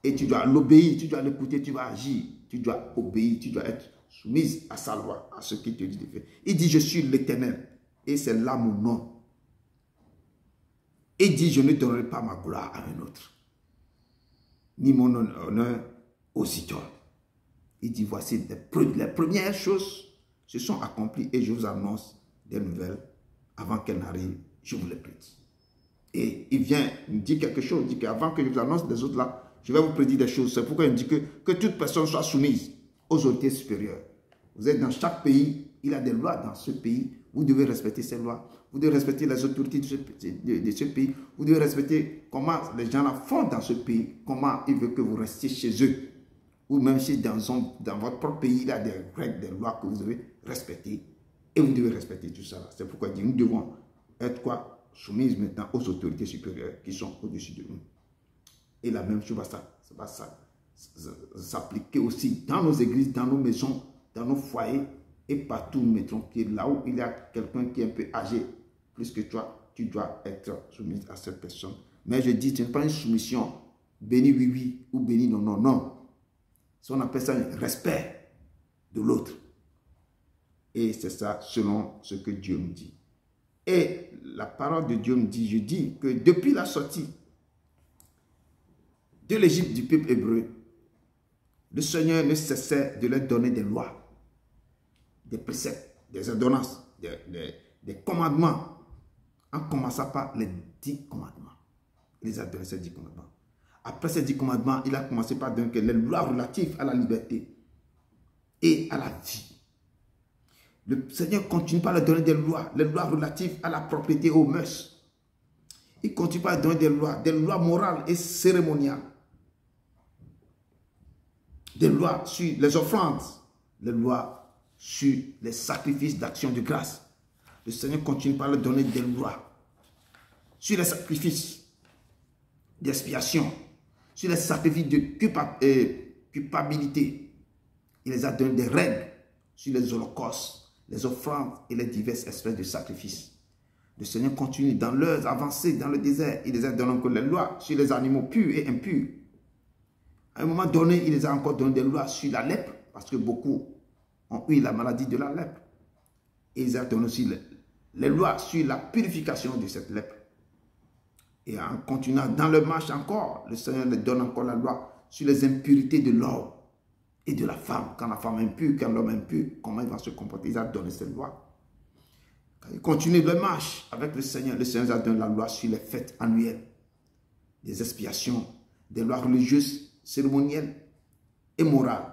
Et tu dois l'obéir, tu dois l'écouter, tu dois agir, tu dois obéir, tu dois être soumise à sa loi, à ce qu'il te dit de faire. Il dit, je suis l'Éternel, et c'est là mon nom. Il dit, je ne donnerai pas ma gloire à un autre, ni mon honneur aux idoles. Il dit, voici les premières choses se sont accomplies et je vous annonce des nouvelles avant qu'elles n'arrivent, je vous les prédis. Et il vient, il me dit quelque chose, il dit qu'avant que je vous annonce les autres là, je vais vous prédire des choses. C'est pourquoi il me dit que toute personne soit soumise aux autorités supérieures. Vous êtes dans chaque pays, il y a des lois dans ce pays, vous devez respecter ces lois. Vous devez respecter les autorités de ce pays. Vous devez respecter comment les gens la font dans ce pays, comment ils veulent que vous restiez chez eux. Ou même si dans votre propre pays, il y a des règles, des lois que vous devez respecter. Et vous devez respecter tout ça. C'est pourquoi il dit, nous devons être quoi? Soumises maintenant aux autorités supérieures qui sont au-dessus de nous. Et la même chose va s'appliquer aussi dans nos églises, dans nos maisons, dans nos foyers et partout où nous mettrons pied. Là où il y a quelqu'un qui est un peu âgé, plus que toi, tu dois être soumise à cette personne. Mais je dis, ce n'est pas une soumission béni oui oui ou béni non non non. On appelle ça un respect de l'autre. Et c'est ça selon ce que Dieu me dit. Et la parole de Dieu me dit, je dis que depuis la sortie de l'Égypte du peuple hébreu, le Seigneur ne cessait de leur donner des lois, des préceptes, des ordonnances, des commandements, en commençant par les 10 commandements. Il les a donné ces 10 commandements. Après ces 10 commandements, il a commencé par donner les lois relatives à la liberté et à la vie. Le Seigneur continue par leur donner des lois, les lois relatives à la propriété, aux mœurs. Il continue par donner des lois morales et cérémoniales. Des lois sur les offrandes, les lois sur les sacrifices d'action de grâce. Le Seigneur continue par leur donner des lois sur les sacrifices d'expiation, sur les sacrifices de culpabilité. Il les a donné des règles sur les holocaustes, les offrandes et les diverses espèces de sacrifices. Le Seigneur continue dans leurs avancées dans le désert. Il les a donné encore les lois sur les animaux purs et impurs. À un moment donné, il les a encore donné des lois sur la lèpre, parce que beaucoup ont eu la maladie de la lèpre. Et il les a donné aussi les lois sur la purification de cette lèpre. Et en continuant dans leur marche encore, le Seigneur leur donne encore la loi sur les impurités de l'homme et de la femme. Quand la femme est impure, quand l'homme est impur, comment il va se comporter. Il a donné cette loi. Quand il continue leur marche avec le Seigneur a donné la loi sur les fêtes annuelles, des expiations, des lois religieuses, cérémonielles et morales.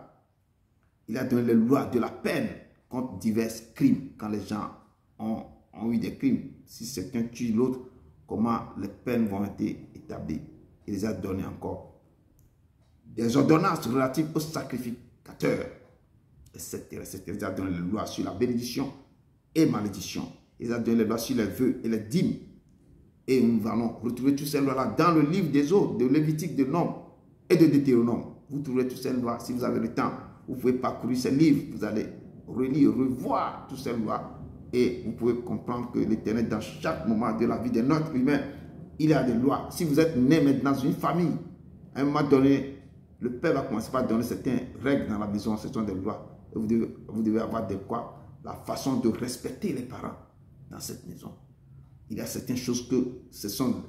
Il a donné les lois de la peine contre divers crimes. Quand les gens ont eu des crimes, si quelqu'un tue l'autre, comment les peines vont être établies. Il les a donné encore des ordonnances relatives aux sacrificateurs, etc. Il les a donné les lois sur la bénédiction et malédiction. Il les a donné les lois sur les vœux et les dîmes. Et nous allons retrouver toutes ces lois-là dans le livre des autres, de Lévitique, de Nombres et de Deutéronome. Vous trouverez toutes ces lois. Si vous avez le temps, vous pouvez parcourir ces livres. Vous allez relire, revoir toutes ces lois. Et vous pouvez comprendre que l'Éternel, dans chaque moment de la vie de notre humain, il y a des lois. Si vous êtes né maintenant dans une famille, à un moment donné, le Père va commencer par donner certaines règles dans la maison. Ce sont des lois. Et vous devez avoir de quoi? La façon de respecter les parents dans cette maison. Il y a certaines choses que ce sont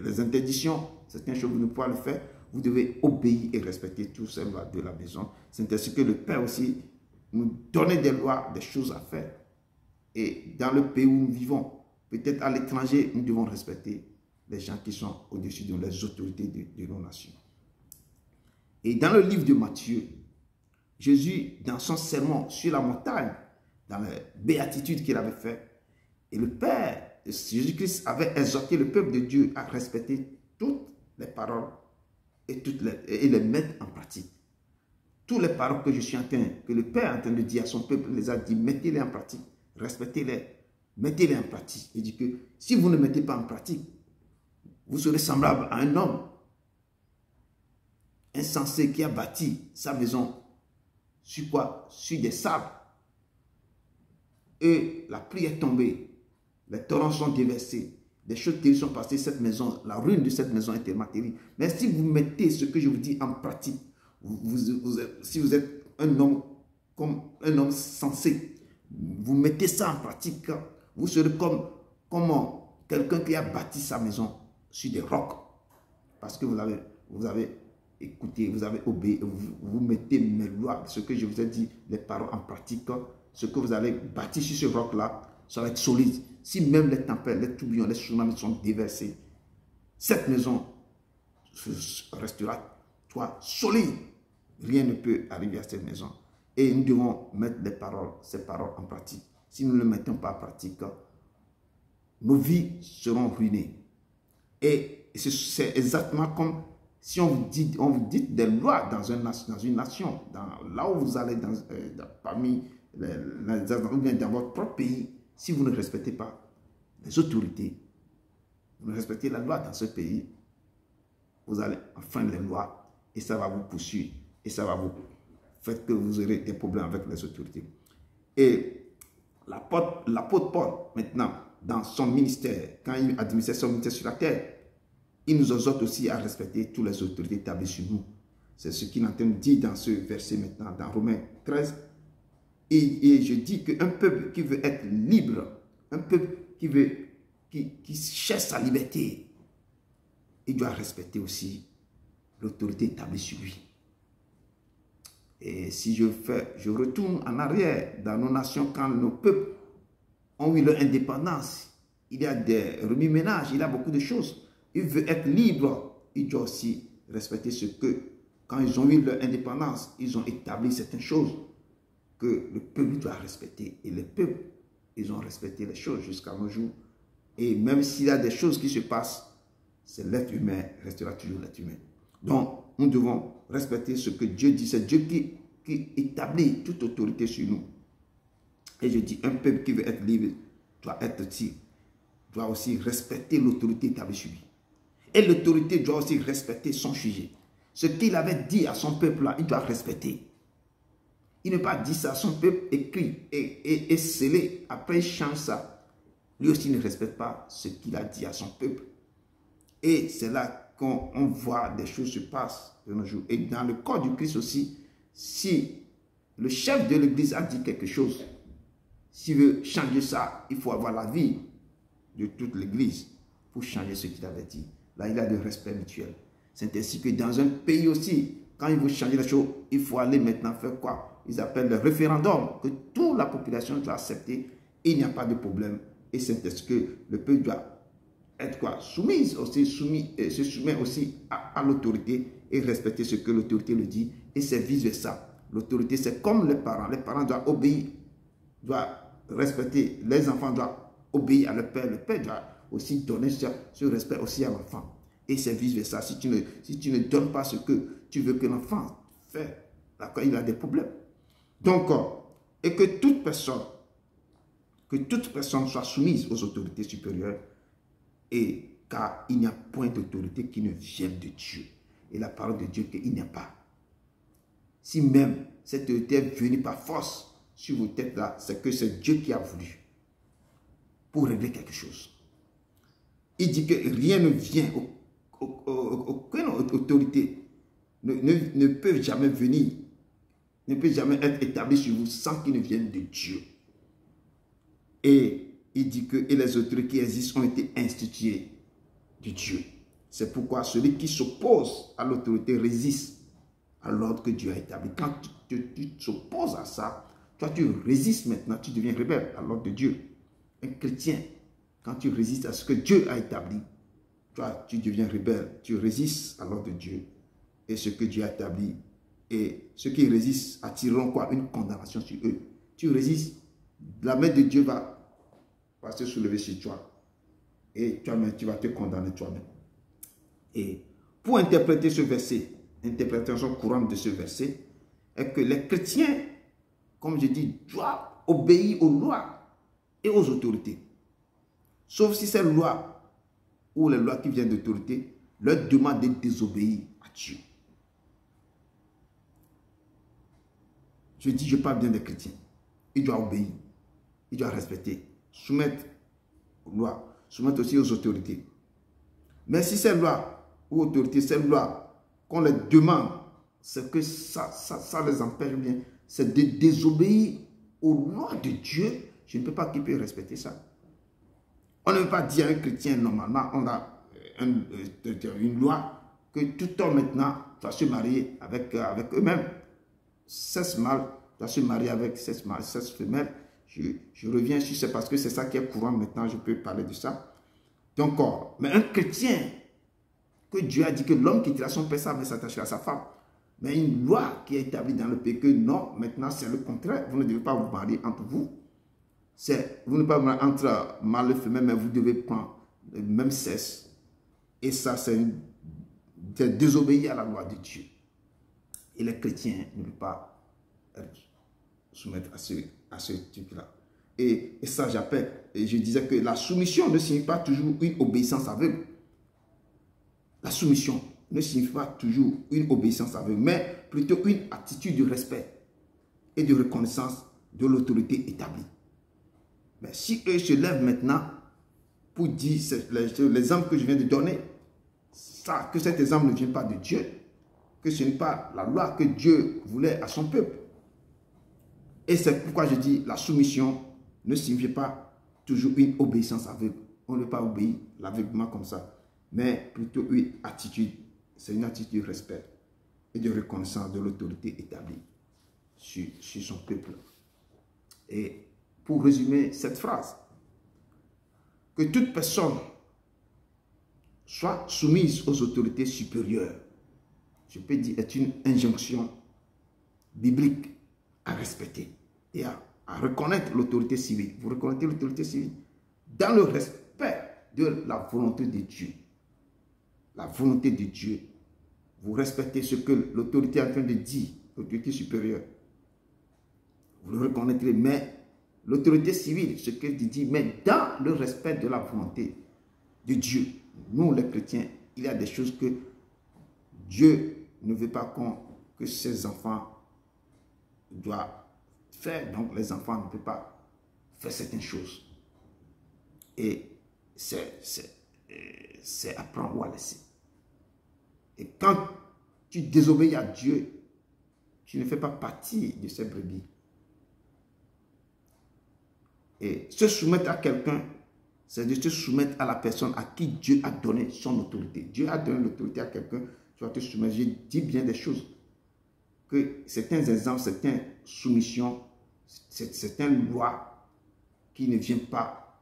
les interdictions, certaines choses que vous ne pouvez pas le faire. Vous devez obéir et respecter toutes ces lois de la maison. C'est ainsi que le Père aussi nous donne des lois, des choses à faire. Et dans le pays où nous vivons, peut-être à l'étranger, nous devons respecter les gens qui sont au-dessus de nous, les autorités de nos nations. Et dans le livre de Matthieu, Jésus, dans son sermon sur la montagne, dans la béatitude qu'il avait fait, et le Père, Jésus-Christ avait exhorté le peuple de Dieu à respecter toutes les paroles et les mettre en pratique. Toutes les paroles que je suis en train, que le Père est en train de dire à son peuple, il les a dit, mettez-les en pratique, respectez-les, mettez-les en pratique. Il dit que si vous ne mettez pas en pratique, vous serez semblable à un homme insensé qui a bâti sa maison sur quoi? Sur des sables. Et la pluie est tombée, les torrents sont déversés, Des choses terribles sont passées, cette maison, la ruine de cette maison est tellement terrible. Mais si vous mettez ce que je vous dis en pratique, si vous êtes un homme comme un homme sensé, vous mettez ça en pratique, vous serez comme quelqu'un qui a bâti sa maison sur des rocs. Parce que vous avez écouté, vous avez obéi, vous mettez mes lois, ce que je vous ai dit, les paroles en pratique, ce que vous avez bâti sur ce roc-là, ça va être solide. Si même les tempêtes, les tourbillons, les tsunamis sont déversés, cette maison restera solide. Rien ne peut arriver à cette maison. Et nous devons mettre ces paroles en pratique. Si nous ne les mettons pas en pratique, nos vies seront ruinées. Et c'est exactement comme si on vous dit des lois dans une nation, là où vous allez parmi dans votre propre pays. Si vous ne respectez pas les autorités, vous ne respectez la loi dans ce pays, vous allez enfreindre les lois et ça va vous poursuivre et ça va vous faire que vous aurez des problèmes avec les autorités. Et l'apôtre Paul, maintenant, dans son ministère, quand il administrait son ministère sur la terre, il nous exhorte aussi à respecter toutes les autorités établies sur nous. C'est ce qu'il est en train de dire dans ce verset maintenant, dans Romains 13. Et je dis qu'un peuple qui veut être libre, un peuple qui cherche sa liberté, il doit respecter aussi l'autorité établie sur lui. Et si je retourne en arrière dans nos nations, quand nos peuples ont eu leur indépendance, il y a des remue-ménages, il y a beaucoup de choses. Il veut être libre, il doit aussi respecter ce que, quand ils ont eu leur indépendance, ils ont établi certaines choses que le peuple doit respecter. Et les peuples, ils ont respecté les choses jusqu'à nos jours. Et même s'il y a des choses qui se passent, c'est l'être humain restera toujours l'être humain. Donc, nous devons respecter ce que Dieu dit. C'est Dieu qui établit toute autorité sur nous. Et je dis, un peuple qui veut être libre doit aussi respecter l'autorité établie sur lui. Et l'autorité doit aussi respecter son sujet. Ce qu'il avait dit à son peuple là, il doit respecter. Il n'a pas dit ça à son peuple, écrit et scellé. Après, il change ça. Lui aussi ne respecte pas ce qu'il a dit à son peuple. Et c'est là qu'on voit des choses se passent de nos jours. Et dans le corps du Christ aussi, si le chef de l'église a dit quelque chose, s'il veut changer ça, il faut avoir l'avis de toute l'église pour changer ce qu'il avait dit. Là, il y a de respect mutuel. C'est ainsi que dans un pays aussi, quand il veut changer les choses, il faut aller maintenant faire quoi? Ils appellent le référendum, que toute la population doit accepter et il n'y a pas de problème. Et c'est ainsi que le peuple doit être quoi? Soumise aussi, se soumet aussi à l'autorité et respecter ce que l'autorité le dit. Et c'est vice-versa. L'autorité, c'est comme les parents. Les parents doivent obéir, doivent respecter. Les enfants doivent obéir à leur père. Le père doit aussi donner ce respect aussi à l'enfant. Et c'est vice-versa. Si tu ne donnes pas ce que tu veux que l'enfant fasse, il a des problèmes. Donc, et que toute personne soit soumise aux autorités supérieures, et car il n'y a point d'autorité qui ne vienne de Dieu. Et la parole de Dieu qu'il n'y a pas. Si même cette autorité est venue par force sur vos têtes là, c'est que c'est Dieu qui a voulu pour régler quelque chose. Il dit que rien ne vient, aucune autorité ne peut jamais venir, ne peut jamais être établie sur vous sans qu'il ne vienne de Dieu. Et il dit que les autorités qui existent ont été instituées de Dieu. C'est pourquoi celui qui s'oppose à l'autorité résiste à l'ordre que Dieu a établi. Quand tu t'opposes à ça, toi tu résistes maintenant, tu deviens rebelle à l'ordre de Dieu. Un chrétien, quand tu résistes à ce que Dieu a établi, toi tu deviens rebelle, tu résistes à l'ordre de Dieu et ce que Dieu a établi. Et ceux qui résistent attireront quoi? Une condamnation sur eux. Tu résistes, la main de Dieu va se soulever sur toi. Et toi-même, tu vas te condamner toi-même. Et pour interpréter ce verset, l'interprétation courante de ce verset, est que les chrétiens, comme je dis, doivent obéir aux lois et aux autorités. Sauf si ces lois ou les lois qui viennent d'autorité leur demandent de désobéir à Dieu. Je parle bien des chrétiens. Ils doivent obéir, ils doivent respecter, soumettre aux lois. soumettre aussi aux autorités. Mais si ces lois ou autorités, ces lois qu'on les demande, c'est que ça les empêche bien, c'est de désobéir aux lois de Dieu. Je ne peux pas qui peut respecter ça. On ne peut pas dire à un chrétien, normalement, on a une loi que tout homme maintenant doit se marier avec eux-mêmes. 16 mâles doivent se marier avec 16 femelles. Je reviens sur c'est parce que c'est ça qui est courant maintenant, je peux parler de ça. Donc, mais un chrétien, que Dieu a dit que l'homme quittera son père, sa mère, s'attachera à sa femme. Mais une loi qui est établie dans le pays que non, maintenant c'est le contraire. Vous ne devez pas vous marier entre vous. Vous ne pouvez pas vous marier entre mâle et femelle, mais vous devez prendre le même sexe. Et ça, c'est désobéir à la loi de Dieu. Et les chrétiens ne peuvent pas soumettre à ce truc-là. Et ça, j'appelle, et je disais que la soumission ne signifie pas toujours une obéissance aveugle. La soumission ne signifie pas toujours une obéissance aveugle, mais plutôt une attitude de respect et de reconnaissance de l'autorité établie. Mais si eux se lèvent maintenant pour dire l'exemple que je viens de donner, que cet exemple ne vient pas de Dieu, que ce n'est pas la loi que Dieu voulait à son peuple. Et c'est pourquoi je dis la soumission ne signifie pas toujours une obéissance aveugle. On ne peut pas obéir l'aveuglement comme ça, mais plutôt une attitude. C'est une attitude de respect et de reconnaissance de l'autorité établie sur son peuple. Et pour résumer cette phrase, que toute personne soit soumise aux autorités supérieures, je peux dire, est une injonction biblique à respecter et à reconnaître l'autorité civile. Vous reconnaissez l'autorité civile dans le respect de la volonté de Dieu. La volonté de Dieu. Vous respectez ce que l'autorité est en train de dire, l'autorité supérieure. Vous le reconnaîtrez, mais l'autorité civile, ce qu'elle dit, mais dans le respect de la volonté de Dieu. Nous, les chrétiens, il y a des choses que Dieu ne veut pas que ses enfants doivent faire. Donc, les enfants ne peuvent pas faire certaines choses. Et c'est à prendre ou à laisser. Et quand tu désobéis à Dieu, tu ne fais pas partie de ces brebis. Et se soumettre à quelqu'un, c'est de se soumettre à la personne à qui Dieu a donné son autorité. Dieu a donné l'autorité à quelqu'un, tu vas te soumettre. Je dis bien des choses. Que certains exemples, certaines soumissions, certaines lois qui ne viennent pas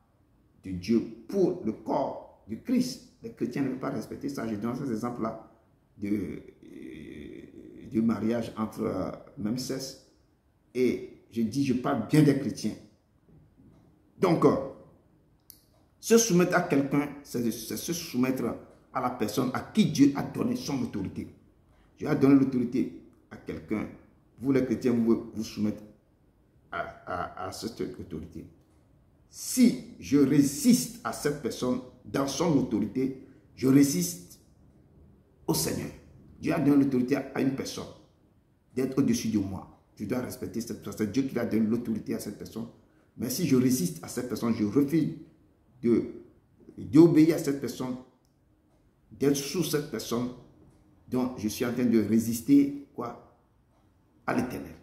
de Dieu pour le corps du Christ. Les chrétiens ne veulent pas respecter ça. Je donne ces exemples-là du mariage entre même sexe. Et je dis, je parle bien des chrétiens. Donc, se soumettre à quelqu'un, c'est se soumettre à la personne à qui Dieu a donné son autorité. Dieu a donné l'autorité à quelqu'un. Vous, les chrétiens, vous vous soumettez à cette autorité. Si je résiste à cette personne dans son autorité, je résiste au Seigneur. Dieu a donné l'autorité à une personne d'être au-dessus de moi. Je dois respecter cette personne. C'est Dieu qui a donné l'autorité à cette personne. Mais si je résiste à cette personne, je refuse d'obéir à cette personne, d'être sous cette personne, donc je suis en train de résister à l'Éternel.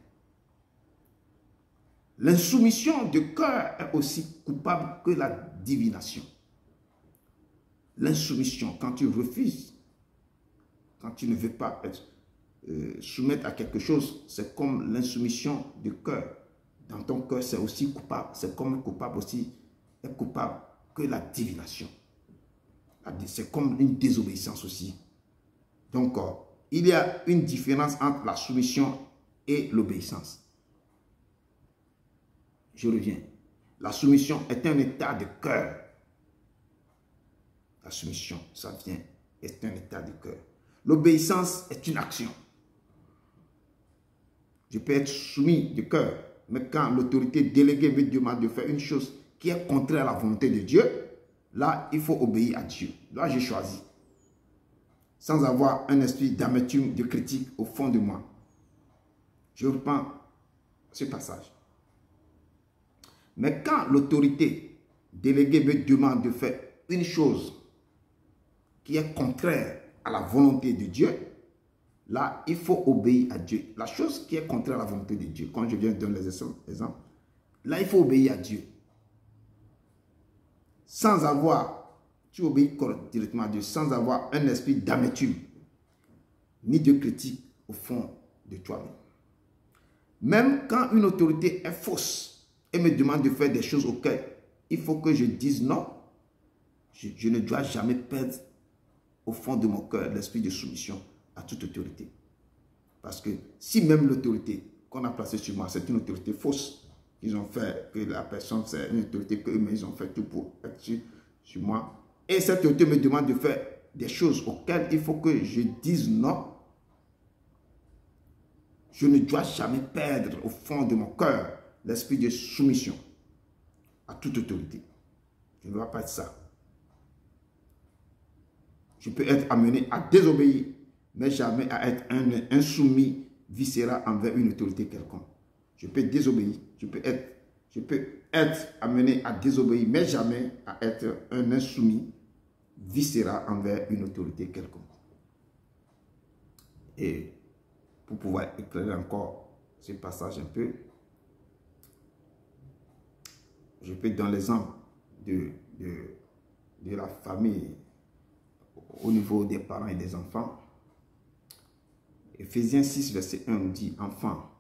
L'insoumission de cœur est aussi coupable que la divination. L'insoumission, quand tu refuses, quand tu ne veux pas soumettre à quelque chose, c'est comme l'insoumission de cœur. Dans ton cœur, c'est aussi coupable. C'est comme coupable aussi, est coupable que la divination. C'est comme une désobéissance aussi. Donc, il y a une différence entre la soumission et l'obéissance. Je reviens. La soumission est un état de cœur. La soumission, ça vient, est un état de cœur. L'obéissance est une action. Je peux être soumis de cœur, mais quand l'autorité déléguée me demande de faire une chose qui est contraire à la volonté de Dieu, là, il faut obéir à Dieu. Là, j'ai choisi. Sans avoir un esprit d'amertume, de critique au fond de moi. Je reprends ce passage. Mais quand l'autorité déléguée me demande de faire une chose qui est contraire à la volonté de Dieu, là, il faut obéir à Dieu. La chose qui est contraire à la volonté de Dieu, quand je viens de donner les exemples, là, il faut obéir à Dieu. Sans avoir, tu obéis directement à Dieu, sans avoir un esprit d'amertume, ni de critique au fond de toi-même. Même quand une autorité est fausse et me demande de faire des choses auxquelles il faut que je dise non, je ne dois jamais perdre au fond de mon cœur l'esprit de soumission à toute autorité. Parce que si même l'autorité qu'on a placée sur moi, c'est une autorité fausse, ils ont fait que la personne, c'est une autorité qu'eux-mêmes, ils ont fait tout pour être sur moi. Et cette autorité me demande de faire des choses auxquelles il faut que je dise non. Je ne dois jamais perdre au fond de mon cœur l'esprit de soumission à toute autorité. Je ne dois pas être ça. Je peux être amené à désobéir, mais jamais à être un soumis viscéral envers une autorité quelconque. Je peux désobéir, je peux être amené à désobéir, mais jamais à être un insoumis viscéral envers une autorité quelconque. Et pour pouvoir éclairer encore ce passage un peu, je peux donner l'exemple de la famille au niveau des parents et des enfants. Éphésiens 6, verset 1 nous dit, « Enfants,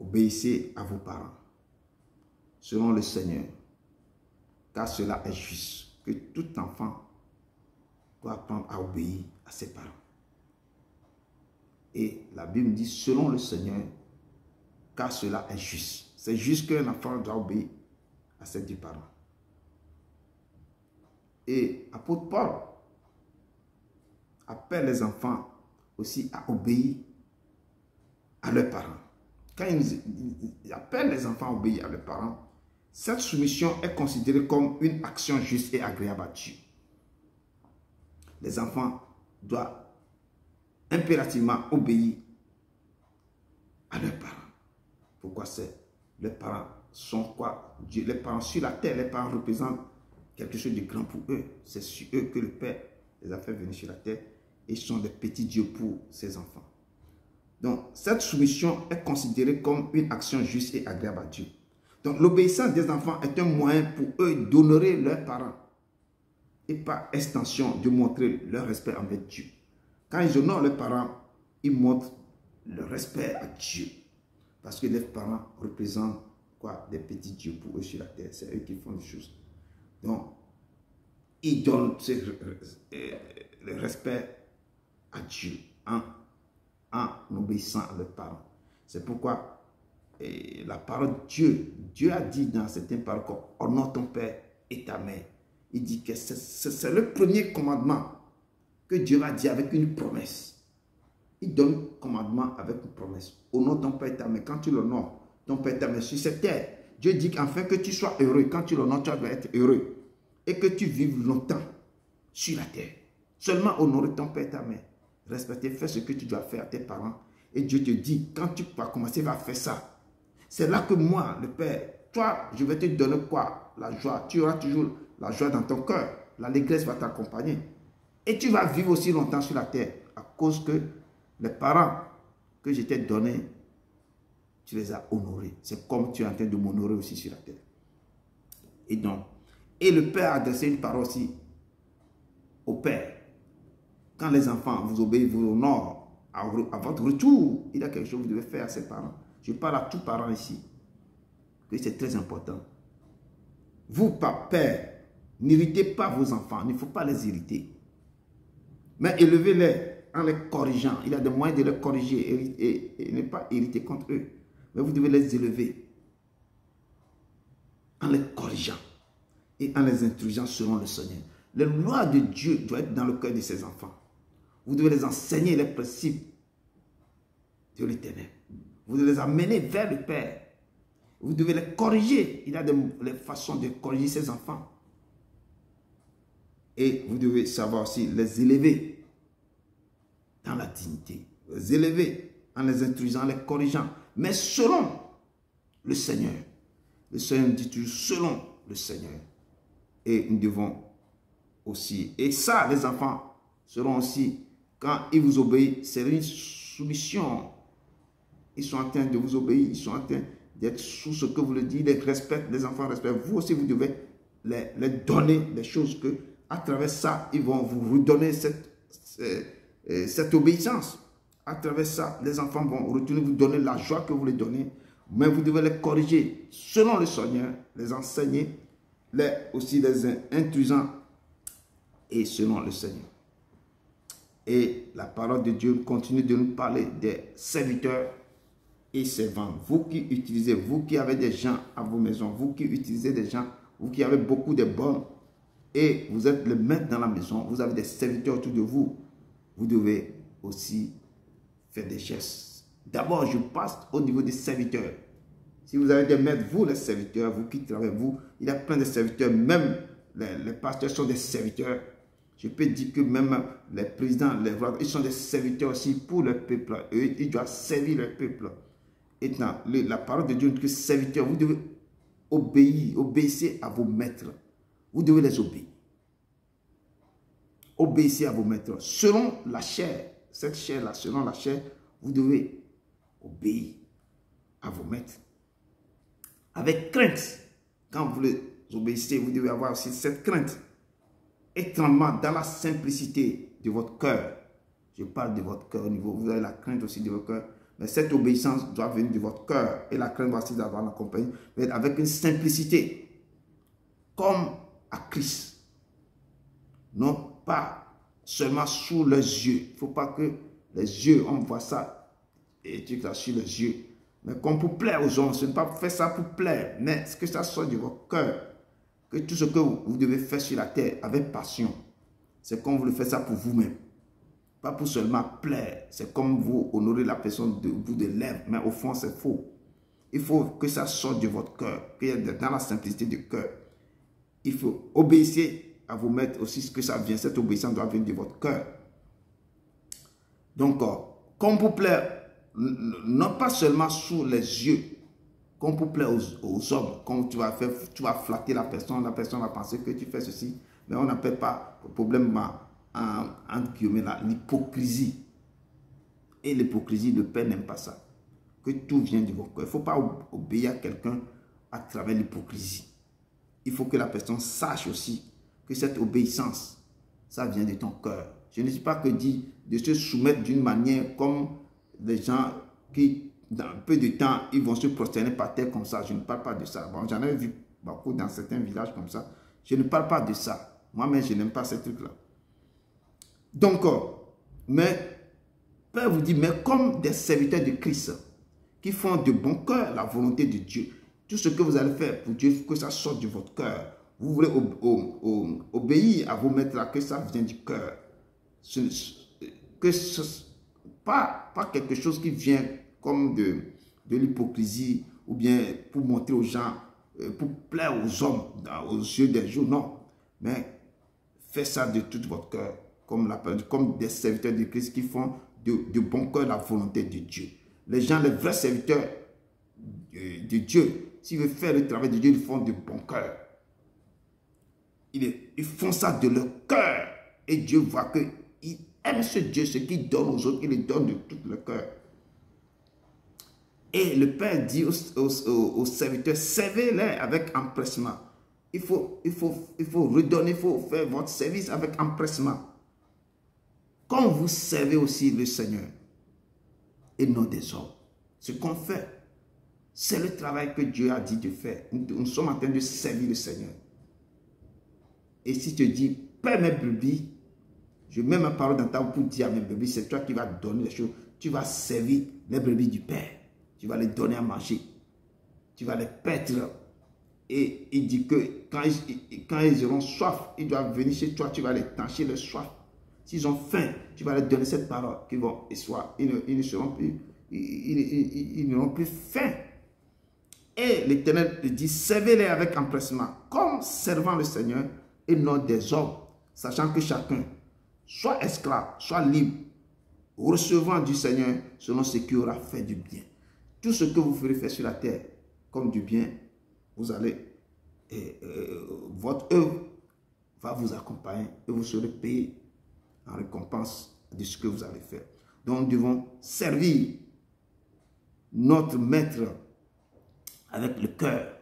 obéissez à vos parents, selon le Seigneur, car cela est juste, que tout enfant doit apprendre à obéir à ses parents. » Et la Bible dit, selon le Seigneur, car cela est juste. C'est juste qu'un enfant doit obéir à ses deux parents. Et l'apôtre Paul appelle les enfants aussi à obéir à leurs parents. Quand il appelle les enfants à obéir à leurs parents, cette soumission est considérée comme une action juste et agréable à Dieu. Les enfants doivent impérativement obéir à leurs parents. Pourquoi c'est? Les parents sont quoi? Dieu. Les parents sur la terre, les parents représentent quelque chose de grand pour eux. C'est sur eux que le Père les a fait venir sur la terre. Et ils sont des petits dieux pour ses enfants. Donc, cette soumission est considérée comme une action juste et agréable à Dieu. Donc, l'obéissance des enfants est un moyen pour eux d'honorer leurs parents. Et par extension, de montrer leur respect envers Dieu. Quand ils honorent leurs parents, ils montrent le respect à Dieu. Parce que les parents représentent quoi? Des petits dieux pour eux sur la terre. C'est eux qui font les choses. Donc, ils donnent le respect à Dieu en obéissant à leurs parents. C'est pourquoi la parole de Dieu a dit dans certaines paroles, honore ton père et ta mère. Il dit que c'est le premier commandement que Dieu a dit avec une promesse. Il donne un commandement avec une promesse. Honore ton père et ta mère. Quand tu l'honores, ton père et ta mère sur cette terre, Dieu dit qu'afin que tu sois heureux, quand tu l'honores, tu vas être heureux. Et que tu vives longtemps sur la terre. Seulement honorer ton père et ta mère. Respecter, faire ce que tu dois faire à tes parents. Et Dieu te dit, quand tu vas commencer à faire ça, c'est là que moi, le Père, toi, je vais te donner quoi? La joie. Tu auras toujours la joie dans ton cœur. L'allégresse va t'accompagner. Et tu vas vivre aussi longtemps sur la terre. À cause que les parents que je t'ai donnés, tu les as honorés. C'est comme tu es en train de m'honorer aussi sur la terre. Et donc, et le Père a adressé une parole aussi au Père. Quand les enfants vous obéissent, vous honorent, à votre retour, il y a quelque chose que vous devez faire à ses parents. Je parle à tous parents ici, que c'est très important. Vous, père, n'irritez pas vos enfants, il ne faut pas les irriter. Mais élevez-les en les corrigeant. Il y a des moyens de les corriger et ne pas irriter contre eux. Mais vous devez les élever en les corrigeant et en les instruisant selon le Seigneur. Les lois de Dieu doivent être dans le cœur de ses enfants. Vous devez les enseigner les principes de l'Éternel. Vous devez les amener vers le Père. Vous devez les corriger. Il y a des façons de corriger ses enfants. Et vous devez savoir aussi les élever dans la dignité. Les élever en les instruisant, en les corrigeant. Mais selon le Seigneur. Le Seigneur dit toujours selon le Seigneur. Et nous devons aussi. Et ça, les enfants seront aussi, quand ils vous obéissent, c'est une soumission. Ils sont en train de vous obéir, ils sont en train d'être sous ce que vous le dites, ils respectent, les enfants respectent. Vous aussi, vous devez les donner des choses que, à travers ça, ils vont vous redonner cette obéissance. À travers ça, les enfants vont retourner vous donner la joie que vous les donnez, mais vous devez les corriger selon le Seigneur, les enseigner, aussi les intrusants et selon le Seigneur. Et la parole de Dieu continue de nous parler des serviteurs et servantes. Vous qui utilisez, vous qui avez des gens à vos maisons, vous qui utilisez des gens, vous qui avez beaucoup de bons et vous êtes le maître dans la maison, vous avez des serviteurs autour de vous, vous devez aussi faire des gestes. D'abord, je passe au niveau des serviteurs. Si vous avez des maîtres, vous les serviteurs, vous qui travaillez, vous, il y a plein de serviteurs, même les pasteurs sont des serviteurs. Je peux dire que même les présidents, les rois, ils sont des serviteurs aussi pour le peuple. Eux, ils doivent servir le peuple. Et dans la parole de Dieu dit que serviteurs, vous devez obéir, obéissez à vos maîtres. Vous devez les obéir. Obéissez à vos maîtres. Selon la chair, cette chair-là, selon la chair, vous devez obéir à vos maîtres. Avec crainte. Quand vous les obéissez, vous devez avoir aussi cette crainte. Étrangement, dans la simplicité de votre cœur. Je parle de votre cœur au niveau, vous avez la crainte aussi de votre cœur. Mais cette obéissance doit venir de votre cœur. Et la crainte doit aussi avoir la compagnie. Mais avec une simplicité. Comme à Christ. Non pas seulement sous les yeux. Il ne faut pas que les yeux, on voit ça. Et tu là sur les yeux. Mais comme pour plaire aux hommes. Ce n'est pas faire ça pour plaire. Mais que ça soit de votre cœur. Que tout ce que vous devez faire sur la terre avec passion. C'est comme vous le faites ça pour vous-même. Pas pour seulement plaire. C'est comme vous honorez la personne de bout de lèvres. Mais au fond, c'est faux. Il faut que ça sorte de votre cœur. Que dans la simplicité du cœur. Il faut obéir à vous mettre aussi ce que ça vient. Cette obéissance doit venir de votre cœur. Donc, comme pour plaire, non pas seulement sous les yeux, comme pour plaire aux hommes, comme tu vas flatter la personne va penser que tu fais ceci, mais on n'appelle pas le problème entre guillemets l'hypocrisie. Et l'hypocrisie, le Père n'aime pas ça. Que tout vient de votre cœur. Il ne faut pas obéir à quelqu'un à travers l'hypocrisie. Il faut que la personne sache aussi que cette obéissance, ça vient de ton cœur. Je ne dis pas que dit de se soumettre d'une manière comme les gens qui, dans peu de temps, ils vont se prosterner par terre comme ça. Je ne parle pas de ça. Bon, j'en ai vu beaucoup dans certains villages comme ça. Je ne parle pas de ça. Moi-même, je n'aime pas ces trucs-là. Donc, mais, Père vous dit, mais comme des serviteurs de Christ, qui font de bon cœur la volonté de Dieu, tout ce que vous allez faire pour Dieu, que ça sorte de votre cœur. Vous voulez obéir à vos maîtres là, que ça vient du cœur. Pas quelque chose qui vient comme de l'hypocrisie ou bien pour montrer aux gens, pour plaire aux hommes, aux yeux des jours, non. Mais faites ça de tout votre cœur, comme des serviteurs de Christ qui font de bon cœur la volonté de Dieu. Les gens, les vrais serviteurs de Dieu, s'ils veulent faire le travail de Dieu, ils font de bon cœur. Ils font ça de leur cœur. Et Dieu voit qu'ils aiment ce Dieu, ce qu'il donne aux autres, il le donne de tout le cœur. Et le Père dit aux serviteurs, servez-les avec empressement. Il faut redonner, il faut faire votre service avec empressement. Comme vous servez aussi le Seigneur et non des hommes. Ce qu'on fait, c'est le travail que Dieu a dit de faire. Nous sommes en train de servir le Seigneur. Et si tu dis, Père, mes brebis, je mets ma parole dans ta bouche pour dire à mes brebis, c'est toi qui vas donner les choses. Tu vas servir les brebis du Père. Tu vas les donner à manger. Tu vas les paître. Et il dit que quand ils auront soif, ils doivent venir chez toi, tu vas les tancher leur soif. S'ils ont faim, tu vas leur donner cette parole qu'ils vont asseoir. Ils n'auront plus faim. Et l'Éternel dit, servez-les avec empressement, comme servant le Seigneur et non des hommes, sachant que chacun, soit esclave, soit libre, recevant du Seigneur selon ce qui aura fait du bien. Tout ce que vous ferez faire sur la terre comme du bien, vous allez, votre œuvre va vous accompagner et vous serez payé en récompense de ce que vous avez fait. Donc, nous devons servir notre maître avec le cœur.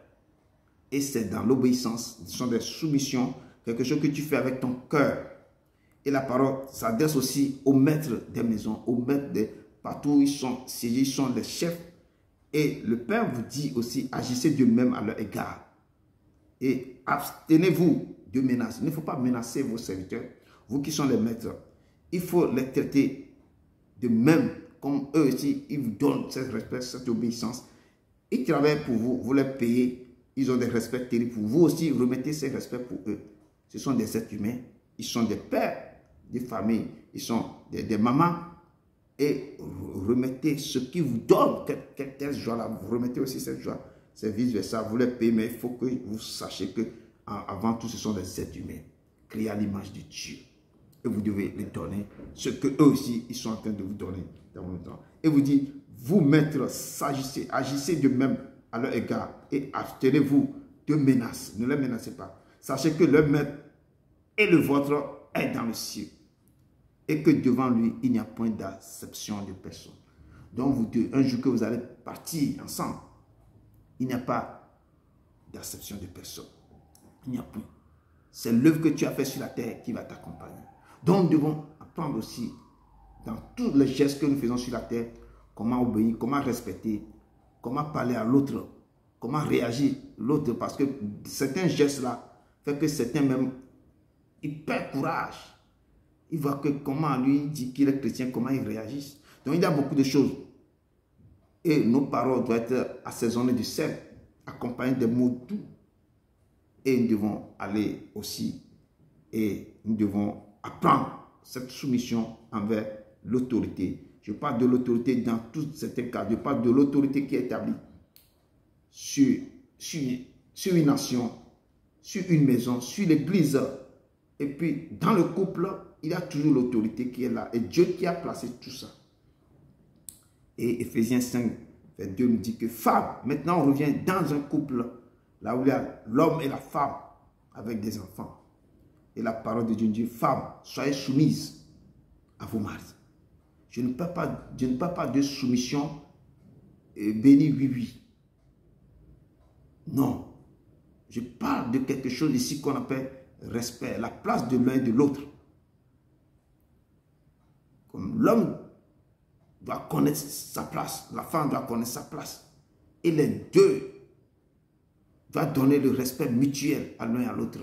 Et c'est dans l'obéissance, ce sont des soumissions, quelque chose que tu fais avec ton cœur. Et la parole s'adresse aussi aux maîtres des maisons, aux maîtres des partout où ils sont siégés, ils sont les chefs. Et le Père vous dit aussi, agissez de même à leur égard. Et abstenez-vous de menaces. Il ne faut pas menacer vos serviteurs, vous qui sont les maîtres. Il faut les traiter de même, comme eux aussi, ils vous donnent ce respect, cette obéissance. Ils travaillent pour vous, vous les payez, ils ont des respects terribles pour vous. Vous aussi, remettez ces respects pour eux. Ce sont des êtres humains, ils sont des pères, des familles, ils sont des mamans. Et remettez ce qui vous donne, quelle joie-là, vous remettez aussi cette joie. C'est vice-versa, vous les payez, mais il faut que vous sachiez que avant tout, ce sont des êtres humains, créés à l'image de Dieu. Et vous devez les donner ce que eux aussi, ils sont en train de vous donner dans le même temps. Et vous dites, vous maîtres, agissez de même à leur égard et abstenez-vous de menaces. Ne les menacez pas. Sachez que leur maître et le vôtre est dans le ciel. Et que devant lui, il n'y a point d'acception de personne. Donc, vous deux, un jour que vous allez partir ensemble, il n'y a pas d'acception de personne. Il n'y a point. C'est l'œuvre que tu as fait sur la terre qui va t'accompagner. Donc, nous devons apprendre aussi, dans tous les gestes que nous faisons sur la terre, comment obéir, comment respecter, comment parler à l'autre, comment réagir l'autre. Parce que certains gestes-là font que certains même, ils perdent courage. Ils voient que comment lui dit qu'il est chrétien, comment il réagit. Donc, il y a beaucoup de choses. Et nos paroles doivent être assaisonnées du sel, accompagnées des mots doux. Et nous devons aller aussi, et nous devons apprendre cette soumission envers l'autorité. Je parle de l'autorité dans tous certains cas. Je parle de l'autorité qui est établie sur une nation, sur une maison, sur l'église. Et puis, dans le couple, il y a toujours l'autorité qui est là. Et Dieu qui a placé tout ça. Et Ephésiens 5, verset 2 nous dit que femme, maintenant on revient dans un couple, là où il y a l'homme et la femme avec des enfants. Et la parole de Dieu dit, femme, soyez soumises à vos maris. Je ne parle pas de soumission béni, oui, oui. Non. Je parle de quelque chose ici qu'on appelle respect, la place de l'un et de l'autre. Comme l'homme doit connaître sa place, la femme doit connaître sa place. Et les deux doivent donner le respect mutuel à l'un et à l'autre.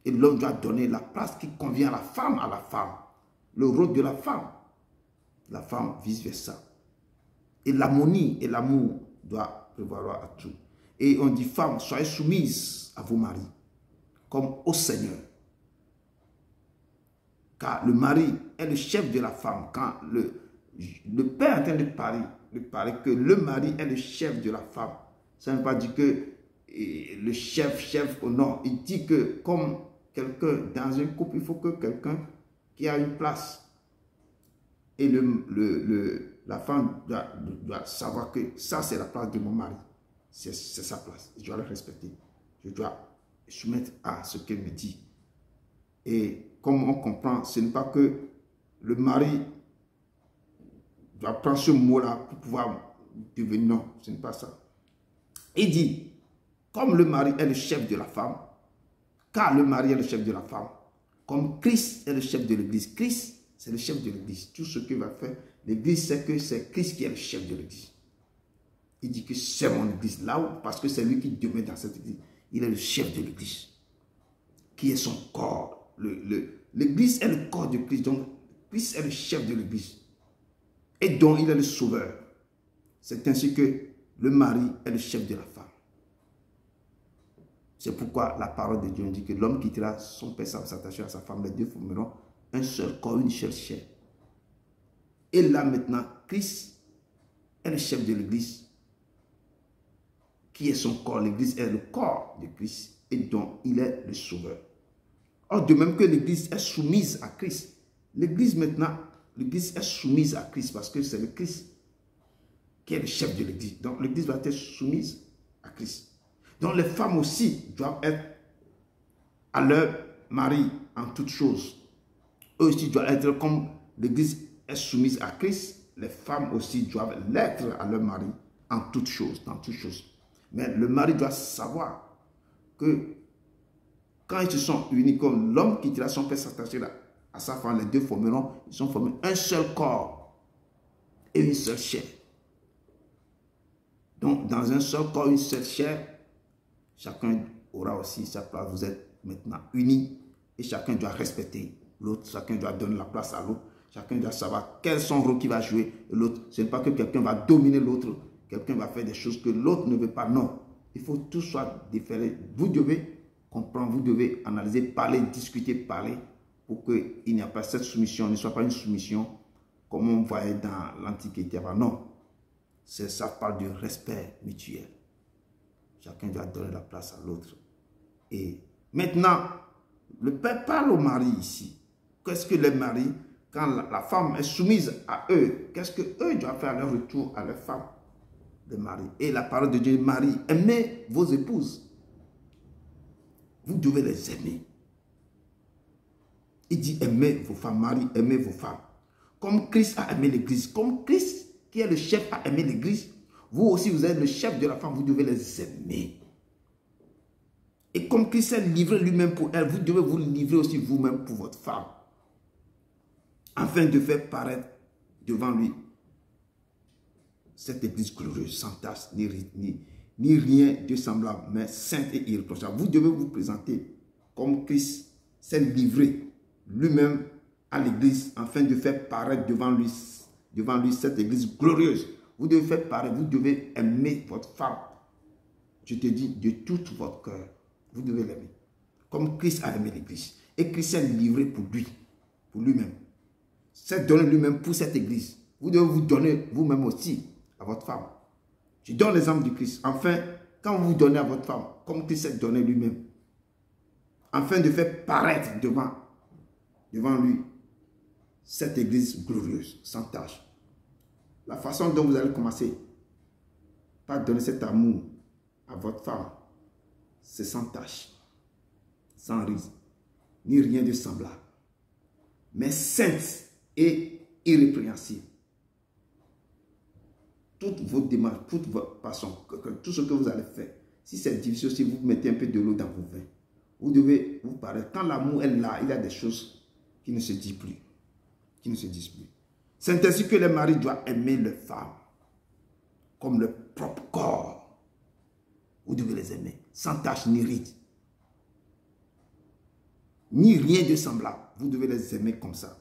Et l'homme doit donner la place qui convient à la femme, le rôle de la femme vice-versa. Et l'harmonie et l'amour doivent prévaloir à tout. Et on dit, femme, soyez soumises à vos maris, comme au Seigneur. Car le mari est le chef de la femme. Quand le père est en train de parler que le mari est le chef de la femme, ça ne veut pas dire que le chef, non. Il dit que comme quelqu'un, dans un couple, il faut que quelqu'un qui a une place. Et la femme doit savoir que ça, c'est la place de mon mari. C'est sa place. Je dois le respecter. Je dois soumettre à ce qu'elle me dit. Et comme on comprend, ce n'est pas que le mari doit prendre ce mot-là pour pouvoir devenir. Non, ce n'est pas ça. Il dit, comme le mari est le chef de la femme, car le mari est le chef de la femme, comme Christ est le chef de l'église. Christ, c'est le chef de l'église. Tout ce qu'il va faire, l'église, c'est que c'est Christ qui est le chef de l'église. Il dit que c'est mon église là où, parce que c'est lui qui demeure dans cette église. Il est le chef de l'église, qui est son corps. L'église est le corps de Christ, donc Christ est le chef de l'église et dont il est le sauveur. C'est ainsi que le mari est le chef de la femme. C'est pourquoi la parole de Dieu dit que l'homme quittera son père sans s'attacher à sa femme, les deux formeront un seul corps, une seule chair. Et là maintenant, Christ est le chef de l'église, qui est son corps. L'église est le corps de Christ et dont il est le sauveur. Or, de même que l'église est soumise à Christ, l'église maintenant, l'église est soumise à Christ parce que c'est le Christ qui est le chef de l'église. Donc, l'église doit être soumise à Christ. Donc, les femmes aussi doivent être à leur mari en toutes choses. Eux aussi doivent être comme l'Église est soumise à Christ. Les femmes aussi doivent l'être à leur mari en toutes choses, dans toutes choses. Mais le mari doit savoir que quand ils se sont unis, comme l'homme quittera son père s'attacher à sa femme, les deux formeront, ils sont formés un seul corps et une seule chair. Donc, dans un seul corps, une seule chair, chacun aura aussi sa place. Vous êtes maintenant unis et chacun doit respecter l'autre, chacun doit donner la place à l'autre, chacun doit savoir quel son rôle qu'il va jouer. L'autre, ce n'est pas que quelqu'un va dominer l'autre, quelqu'un va faire des choses que l'autre ne veut pas. Non, il faut que tout soit différent. Vous devez comprendre, vous devez analyser, parler, discuter, parler pour qu'il n'y ait pas cette soumission, ne soit pas une soumission comme on voyait dans l'Antiquité. Non, ça parle du respect mutuel. Chacun doit donner la place à l'autre. Et maintenant, le père parle au mari ici. Qu'est-ce que les maris, quand la femme est soumise à eux, qu'est-ce qu'eux doivent faire à leur retour à leur femme, le mari. Et la parole de Dieu, Marie, aimez vos épouses. Vous devez les aimer. Il dit aimez vos femmes, Marie, aimez vos femmes. Comme Christ a aimé l'Église, comme Christ qui est le chef a aimé l'Église, vous aussi vous êtes le chef de la femme, vous devez les aimer. Et comme Christ s'est livré lui-même pour elle, vous devez vous livrer aussi vous-même pour votre femme. Afin de faire paraître devant lui cette Église glorieuse, sans tache, ni rien de semblable, mais sainte et irréprochable. Vous devez vous présenter comme Christ s'est livré lui-même à l'Église, afin de faire paraître devant lui cette Église glorieuse. Vous devez faire paraître, vous devez aimer votre femme. Je te dis, de tout votre cœur, vous devez l'aimer. Comme Christ a aimé l'Église. Et Christ s'est livré pour lui, pour lui-même. S'est donné lui-même pour cette Église. Vous devez vous donner vous-même aussi à votre femme. Je donne l'exemple du Christ. Enfin, quand vous vous donnez à votre femme, comme Christ s'est donné lui-même, afin de faire paraître devant lui cette Église glorieuse, sans tache. La façon dont vous allez commencer par donner cet amour à votre femme, c'est sans tache, sans risque, ni rien de semblable, mais sainte et irrépréhensible. Toutes vos démarches, toute votre passion, tout ce que vous allez faire, si c'est difficile, si vous mettez un peu de l'eau dans vos vins, vous devez vous parler. Quand l'amour est là, il y a des choses qui ne se disent plus. Qui ne se disent plus. C'est ainsi que les maris doivent aimer leurs femmes comme leur propre corps. Vous devez les aimer, sans tache ni ride, ni rien de semblable. Vous devez les aimer comme ça.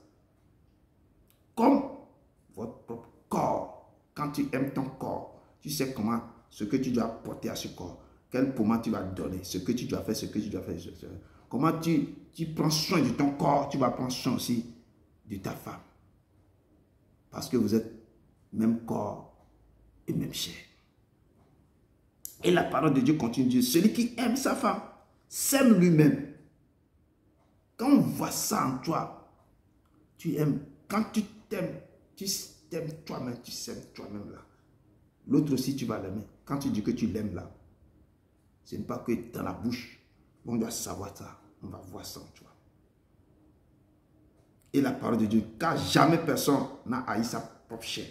Comme votre propre corps. Quand tu aimes ton corps, tu sais comment, ce que tu dois apporter à ce corps. Quel pommade tu vas donner, ce que tu dois faire, ce que tu dois faire. Comment tu prends soin de ton corps, tu vas prendre soin aussi de ta femme. Parce que vous êtes même corps et même chair. Et la parole de Dieu continue de dire, celui qui aime sa femme, s'aime lui-même. Quand on voit ça en toi, tu aimes. Quand tu t'aimes, tu t'aimes toi-même, tu s'aimes toi-même là. L'autre aussi, tu vas l'aimer. Quand tu dis que tu l'aimes là, ce n'est pas que dans la bouche. On doit savoir ça. On va voir ça en toi. Et la parole de Dieu, car jamais personne n'a haï sa propre chair.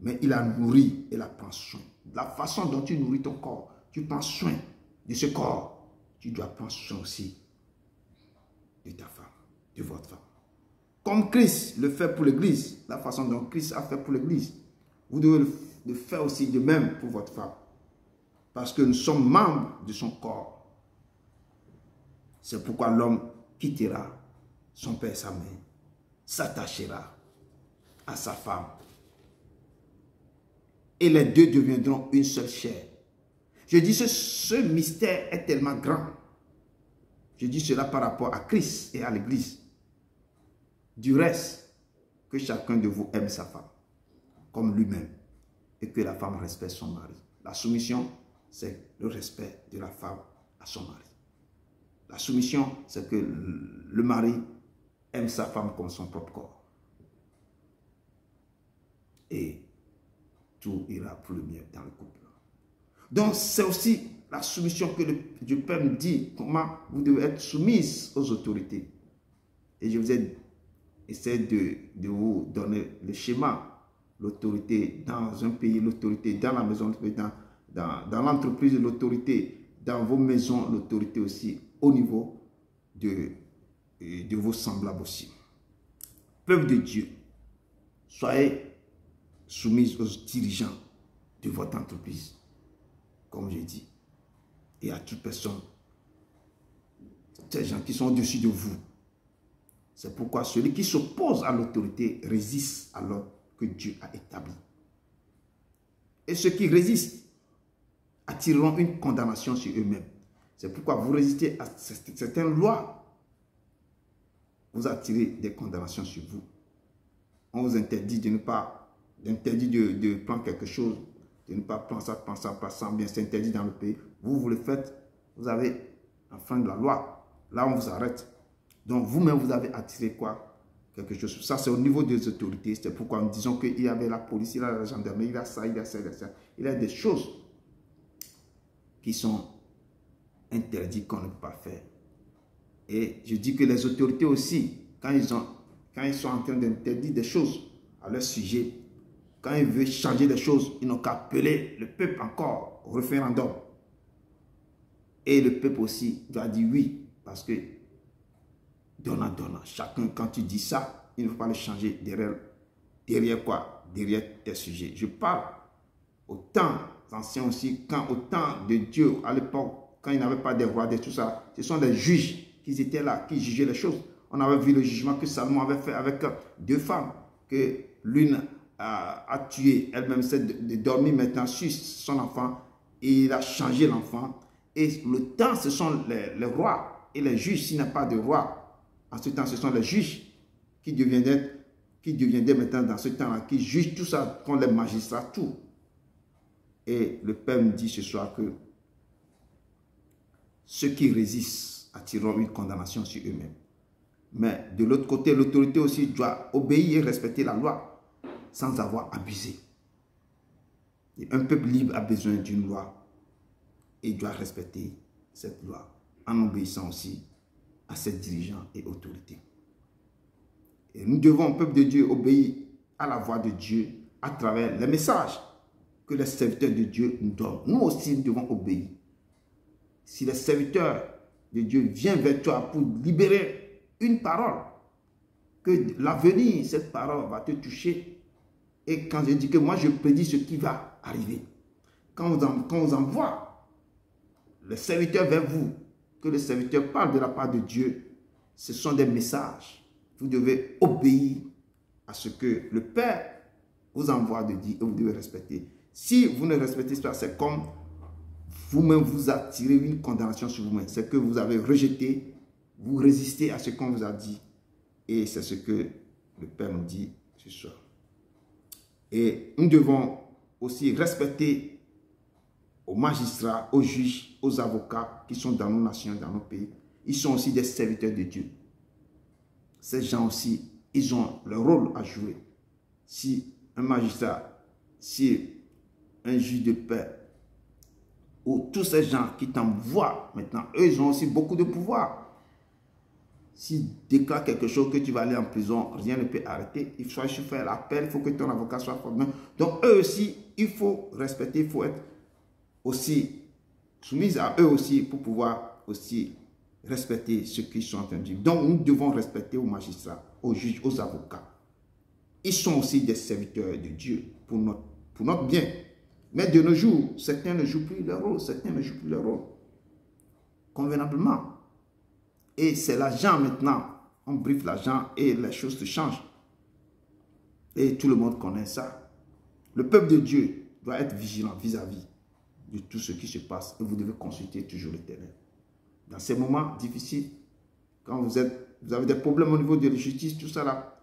Mais il a nourri et la prend soin. La façon dont tu nourris ton corps, tu prends soin de ce corps. Tu dois prendre soin aussi de ta femme, de votre femme. Comme Christ le fait pour l'Église, la façon dont Christ a fait pour l'Église, vous devez le faire aussi de même pour votre femme. Parce que nous sommes membres de son corps. C'est pourquoi l'homme quittera son père et sa mère, s'attachera à sa femme. Et les deux deviendront une seule chair. Je dis ce mystère est tellement grand. Je dis cela par rapport à Christ et à l'Église. Du reste, que chacun de vous aime sa femme comme lui-même et que la femme respecte son mari. La soumission, c'est le respect de la femme à son mari. La soumission, c'est que le mari aime sa femme comme son propre corps. Et tout ira pour le mieux dans le couple. Donc, c'est aussi la soumission que Dieu Père nous dit, comment vous devez être soumise aux autorités. Et je vous ai essayé de vous donner le schéma. L'autorité dans un pays, l'autorité dans la maison, dans l'entreprise, l'autorité dans vos maisons, l'autorité aussi au niveau de vos semblables aussi. Peuple de Dieu, soyez soumis aux dirigeants de votre entreprise, comme j'ai dit, et à toute personne, ces gens qui sont au-dessus de vous. C'est pourquoi celui qui s'oppose à l'autorité résiste à l'ordre que Dieu a établi. Et ceux qui résistent attireront une condamnation sur eux-mêmes. C'est pourquoi vous résistez à certaines lois. Vous attirez des condamnations sur vous. On vous interdit de ne pas, de prendre quelque chose, de ne pas prendre ça, bien, c'est interdit dans le pays. Vous le faites, vous avez enfreint la loi. Là, on vous arrête. Donc, vous-même, vous avez attiré quoi? Quelque chose. Ça, c'est au niveau des autorités. C'est pourquoi nous disons qu'il y avait la police, il y a la gendarmerie, il y a ça, il y a ça, il y a ça. Il y a des choses qui sont interdites qu'on ne peut pas faire. Et je dis que les autorités aussi, quand ils sont en train d'interdire des choses à leur sujet, quand ils veulent changer des choses, ils n'ont qu'à appeler le peuple encore au référendum. Et le peuple aussi doit dire oui, parce que donnant. Chacun, quand tu dis ça, il ne faut pas le changer derrière quoi? Derrière tes sujets. Je parle au temps ancien aussi, quand au temps de Dieu, à l'époque, quand il n'avait pas des rois, tout ça, ce sont des juges qui étaient là, qui jugeaient les choses. On avait vu le jugement que Salomon avait fait avec 2 femmes, que l'une a tué, elle-même s'est de dormir maintenant sur son enfant, et il a changé l'enfant. Et le temps, ce sont les rois et les juges, s'il n'y a pas de roi. En ce temps, ce sont les juges qui deviendraient maintenant dans ce temps-là, qui jugent tout ça, contre les magistrats, tout. Et le Père me dit ce soir que ceux qui résistent attireront une condamnation sur eux-mêmes. Mais de l'autre côté, l'autorité aussi doit obéir et respecter la loi sans avoir abusé. Et un peuple libre a besoin d'une loi et il doit respecter cette loi en obéissant aussi à ses dirigeants et autorités. Et nous devons, peuple de Dieu, obéir à la voix de Dieu à travers les messages que les serviteurs de Dieu nous donnent. Nous aussi, nous devons obéir. Si les serviteurs de Dieu viennent vers toi pour libérer une parole, que l'avenir, cette parole va te toucher. Et quand je dis que moi, je prédis ce qui va arriver. Quand on envoie les serviteurs vers vous, que les serviteurs parlent de la part de Dieu, ce sont des messages. Vous devez obéir à ce que le Père vous envoie de dire et vous devez respecter. Si vous ne respectez pas, c'est comme vous-même vous attirez une condamnation sur vous-même. C'est que vous avez rejeté, vous résistez à ce qu'on vous a dit. Et c'est ce que le Père nous dit ce soir. Et nous devons aussi respecter aux magistrats, aux juges, aux avocats qui sont dans nos nations, dans nos pays. Ils sont aussi des serviteurs de Dieu. Ces gens aussi, ils ont leur rôle à jouer. Si un magistrat, si un juge de paix, ou tous ces gens qui t'envoient maintenant, eux, ils ont aussi beaucoup de pouvoir. S'ils déclarent quelque chose que tu vas aller en prison, rien ne peut arrêter. Il faut faire l'appel, il faut que ton avocat soit formé. Donc eux aussi, il faut respecter, il faut être aussi soumis à eux aussi pour pouvoir aussi respecter ce qu'ils sont en train de dire. Donc nous devons respecter aux magistrats, aux juges, aux avocats. Ils sont aussi des serviteurs de Dieu pour notre bien. Mais de nos jours, certains ne jouent plus leur rôle, convenablement. Et c'est l'agent maintenant, on briefe l'agent et les choses se changent. Et tout le monde connaît ça. Le peuple de Dieu doit être vigilant vis-à-vis de tout ce qui se passe et vous devez consulter toujours l'Éternel. Dans ces moments difficiles, quand vous avez des problèmes au niveau de la justice, tout ça là,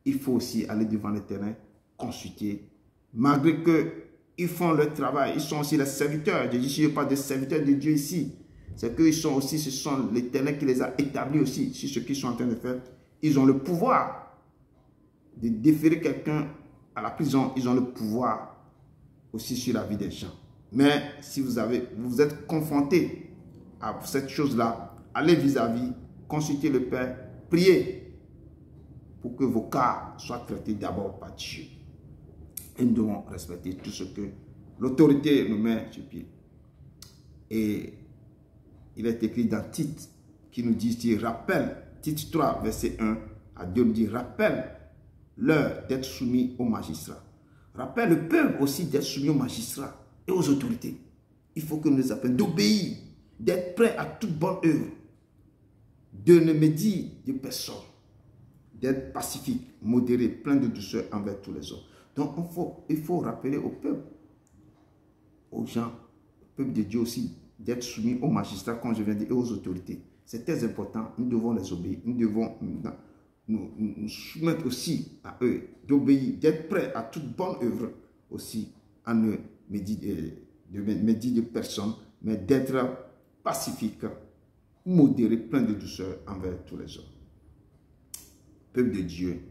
il faut aussi aller devant l'Éternel, consulter. Malgré qu'ils font leur travail, ils sont aussi les serviteurs. Je dis, je ne parle pas des serviteurs de Dieu ici. C'est qu'ils sont aussi, ce sont l'Éternel qui les a établis aussi, sur ce qu'ils sont en train de faire. Ils ont le pouvoir de déférer quelqu'un à la prison. Ils ont le pouvoir aussi sur la vie des gens. Mais si vous êtes confronté à cette chose-là, allez vis-à-vis, consultez le Père, priez pour que vos cas soient traités d'abord par Dieu. Et nous devons respecter tout ce que l'autorité nous met sur pied. Et il est écrit dans Tite qui nous dit, rappelle, Tite 3, verset 1 à 2, nous dit, rappelle-leur d'être soumis aux magistrats. Rappelle le peuple aussi d'être soumis aux magistrats et aux autorités. Il faut que nous les appelions d'obéir, d'être prêts à toute bonne œuvre, de ne médire de personne, d'être pacifique, modéré, plein de douceur envers tous les hommes. Donc il faut rappeler au peuple, aux gens, au peuple de Dieu aussi, d'être soumis aux magistrats, comme je viens de dire, et aux autorités. C'est très important, nous devons les obéir, nous devons nous soumettre aussi à eux, d'obéir, d'être prêts à toute bonne œuvre aussi, à ne médire de personne, mais d'être pacifique, modéré, plein de douceur envers tous les hommes. Peuple de Dieu,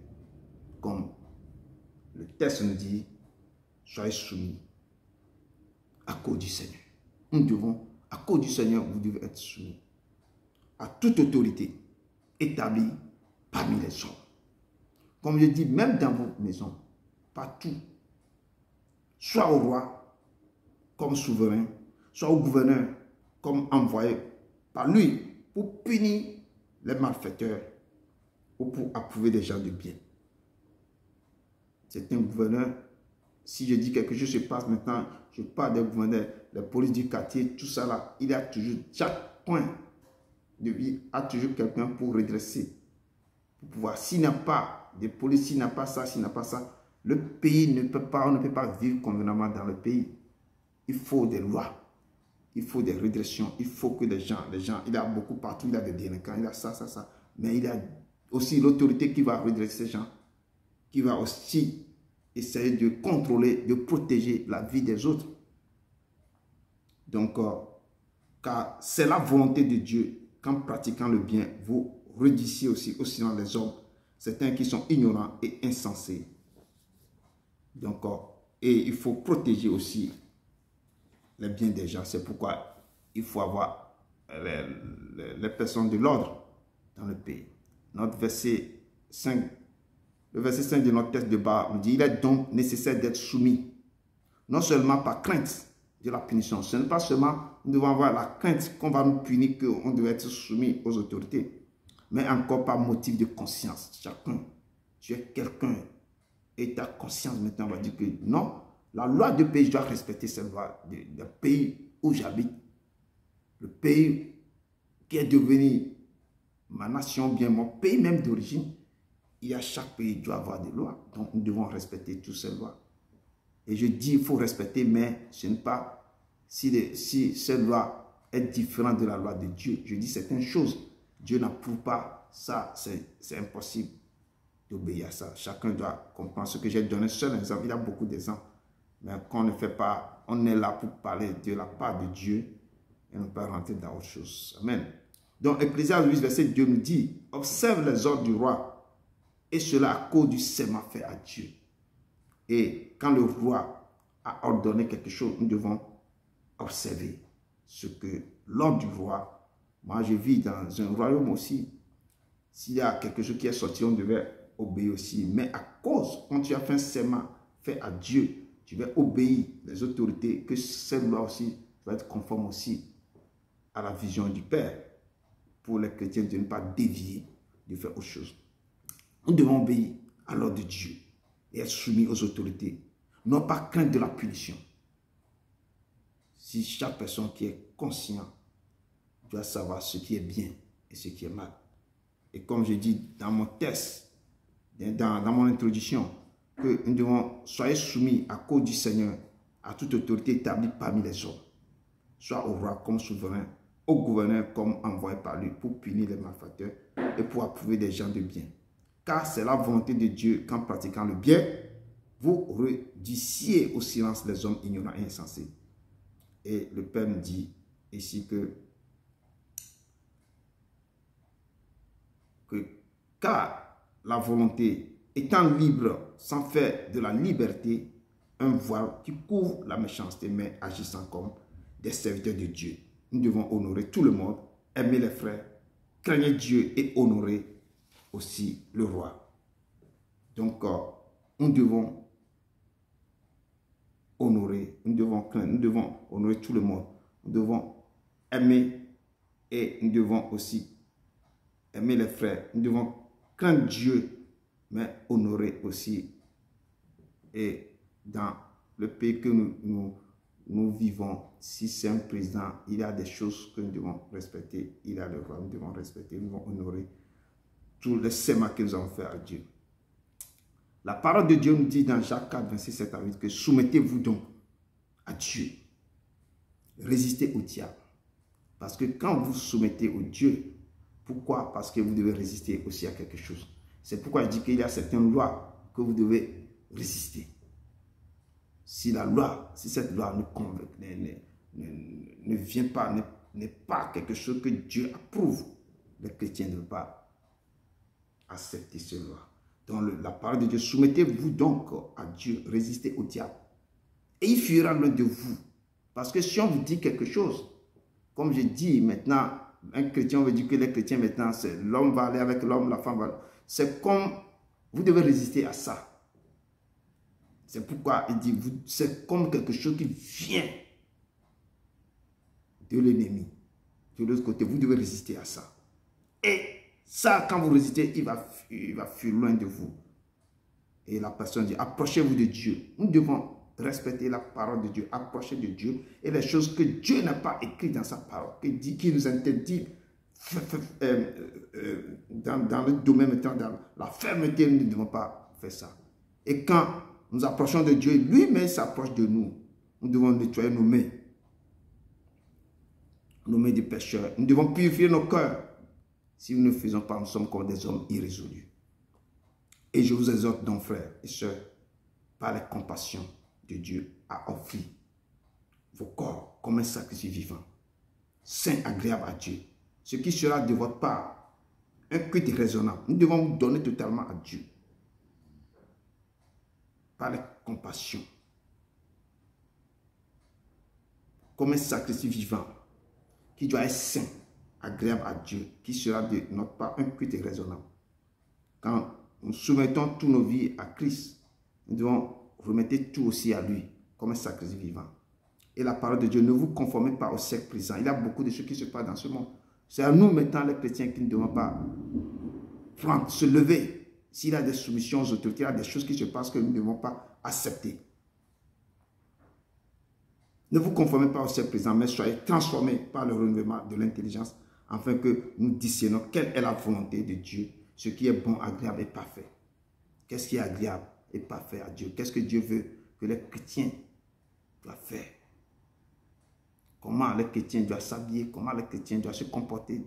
comme le texte nous dit, soyez soumis à cause du Seigneur. Nous devons, à cause du Seigneur, vous devez être soumis à toute autorité établie parmi les hommes. Comme je dis, même dans votre maison, partout, soit au roi comme souverain, soit au gouverneur comme envoyé par lui pour punir les malfaiteurs ou pour approuver des gens de bien. C'est un gouverneur. Si je dis quelque chose se passe maintenant, je parle des gouverneurs, la police du quartier, tout ça là, il y a toujours, chaque point de vie a toujours quelqu'un pour redresser, pour pouvoir. S'il n'y a pas de police, s'il n'y a pas ça, s'il n'y a pas ça, le pays ne peut pas, on ne peut pas vivre convenablement dans le pays. Il faut des lois, il faut des redressions, il faut que les gens, il y a beaucoup partout, il y a des délinquants, il y a ça, mais il y a aussi l'autorité qui va redresser ces gens, qui va aussi essayer de contrôler, de protéger la vie des autres. Donc, car c'est la volonté de Dieu, qu'en pratiquant le bien, vous rediciez aussi dans les hommes, certains qui sont ignorants et insensés. Donc, et il faut protéger aussi les biens des gens. C'est pourquoi il faut avoir les personnes de l'ordre dans le pays. Notre verset 5, le verset 5 de notre texte de bas nous dit, il est donc nécessaire d'être soumis, non seulement par crainte de la punition. Ce n'est pas seulement, nous devons avoir la crainte qu'on va nous punir, qu'on doit être soumis aux autorités, mais encore par motif de conscience. Chacun, tu es quelqu'un et ta conscience maintenant va dire que non, la loi du pays, je dois respecter cette loi du pays où j'habite, le pays qui est devenu ma nation, bien mon pays même d'origine. Il y a chaque pays doit avoir des lois, donc nous devons respecter toutes ces lois. Et je dis il faut respecter, mais ce n'est pas si cette loi est différente de la loi de Dieu. Je dis certaines choses, Dieu n'approuve pas ça, c'est impossible d'obéir à ça. Chacun doit comprendre ce que j'ai donné. Seul exemple, il y a beaucoup d'exemples, mais qu'on ne fait pas, on est là pour parler de la part de Dieu et ne pas rentrer dans autre chose. Amen. Donc, Ecclésiaste 8, verset 2 nous dit, observe les ordres du roi, et cela à cause du serment fait à Dieu. Et quand le roi a ordonné quelque chose, nous devons observer ce que l'ordre du roi. Moi, je vis dans un royaume aussi. S'il y a quelque chose qui est sorti, on devait obéir aussi. Mais à cause, quand tu as fait un serment fait à Dieu, tu vas obéir les autorités, que cette loi aussi va être conforme aussi à la vision du Père, pour les chrétiens de ne pas dévier, de faire autre chose. Nous devons obéir à l'ordre de Dieu et être soumis aux autorités, non pas craindre de la punition. Si chaque personne qui est conscient doit savoir ce qui est bien et ce qui est mal. Et comme je dis dans mon texte, dans mon introduction, que nous devons soyez soumis à cause du Seigneur à toute autorité établie parmi les hommes, soit au roi comme souverain, au gouverneur comme envoyé par lui pour punir les malfaiteurs et pour approuver des gens de bien. Car c'est la volonté de Dieu qu'en pratiquant le bien, vous réduisiez au silence les hommes ignorants et insensés. Et le Père nous dit ici que car la volonté étant libre sans faire de la liberté un voile qui couvre la méchanceté, mais agissant comme des serviteurs de Dieu. Nous devons honorer tout le monde, aimer les frères, craindre Dieu et honorer aussi le roi. Donc, nous devons honorer, nous devons craindre, nous devons honorer tout le monde. Nous devons aimer et nous devons aussi aimer les frères. Nous devons craindre Dieu, mais honorer aussi. Et dans le pays que nous vivons, si c'est un président, il y a des choses que nous devons respecter. Il y a le roi, nous devons respecter, nous devons honorer tous les serments que nous avons fait à Dieu. La parole de Dieu nous dit dans Jacques 4, 26, 7 à 8 que soumettez-vous donc à Dieu. Résistez au diable. Parce que quand vous soumettez au Dieu, pourquoi? Parce que vous devez résister aussi à quelque chose. C'est pourquoi je dis qu'il y a certaines lois que vous devez résister. Si la loi, si cette loi ne vient pas, n'est pas quelque chose que Dieu approuve, les chrétiens ne peuvent pas accepter cette loi. Dans la parole de Dieu, soumettez-vous donc à Dieu, résistez au diable. Et il fuira loin de vous. Parce que si on vous dit quelque chose, comme je dis maintenant, un chrétien, on veut dire que les chrétiens maintenant, c'est l'homme va aller avec l'homme, la femme va aller. C'est comme, vous devez résister à ça. C'est pourquoi il dit, c'est comme quelque chose qui vient de l'ennemi. De l'autre côté, vous devez résister à ça. Et ça, quand vous résistez, il va fuir loin de vous. Et la personne dit, approchez-vous de Dieu. Nous devons respecter la parole de Dieu, approcher de Dieu. Et les choses que Dieu n'a pas écrites dans sa parole, qui nous interdit dans le domaine, dans la fermeté, nous ne devons pas faire ça. Et quand nous approchons de Dieu, lui-même s'approche de nous. Nous devons nettoyer nos mains de pécheurs. Nous devons purifier nos cœurs. Si nous ne faisons pas, nous sommes comme des hommes irrésolus. Et je vous exhorte donc, frères et sœurs, par la compassion de Dieu, à offrir vos corps comme un sacrifice vivant, saint, agréable à Dieu. Ce qui sera de votre part un culte raisonnable. Nous devons nous donner totalement à Dieu. Par la compassion, comme un sacrifice vivant, qui doit être saint, agréable à Dieu, qui sera de notre part un culte raisonnable. Quand nous soumettons toutes nos vies à Christ, nous devons remettre tout aussi à lui, comme un sacrifice vivant. Et la parole de Dieu, ne vous conformez pas au siècle présent. Il y a beaucoup de choses qui se passent dans ce monde. C'est à nous maintenant, les chrétiens, qui ne devons pas se lever. S'il y a des soumissions aux autorités, il y a des choses qui se passent que nous ne devons pas accepter. Ne vous conformez pas au siècle présent, mais soyez transformés par le renouvellement de l'intelligence, afin que nous discernions quelle est la volonté de Dieu, ce qui est bon, agréable et parfait. Qu'est-ce qui est agréable et parfait à Dieu? Qu'est-ce que Dieu veut que les chrétiens doivent faire? Comment les chrétiens doivent s'habiller? Comment les chrétiens doivent se comporter?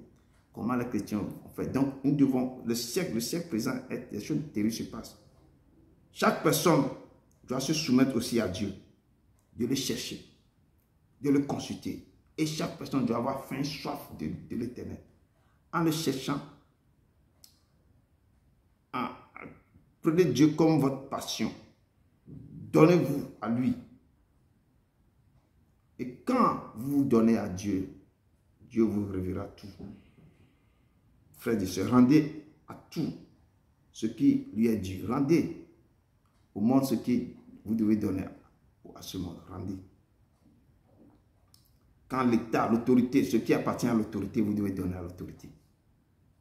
Comment les chrétiens ont fait? Donc, nous devons, le siècle présent, des choses terribles se passent. Chaque personne doit se soumettre aussi à Dieu, de le chercher, de le consulter. Et chaque personne doit avoir faim, soif de l'Éternel. En le cherchant, prenez Dieu comme votre passion. Donnez-vous à lui. Et quand vous vous donnez à Dieu, Dieu vous révélera tout. Frères et sœurs, rendez à tout ce qui lui est dû. Rendez au monde ce que vous devez donner à ce monde. Rendez. Quand l'État, l'autorité, ce qui appartient à l'autorité, vous devez donner à l'autorité.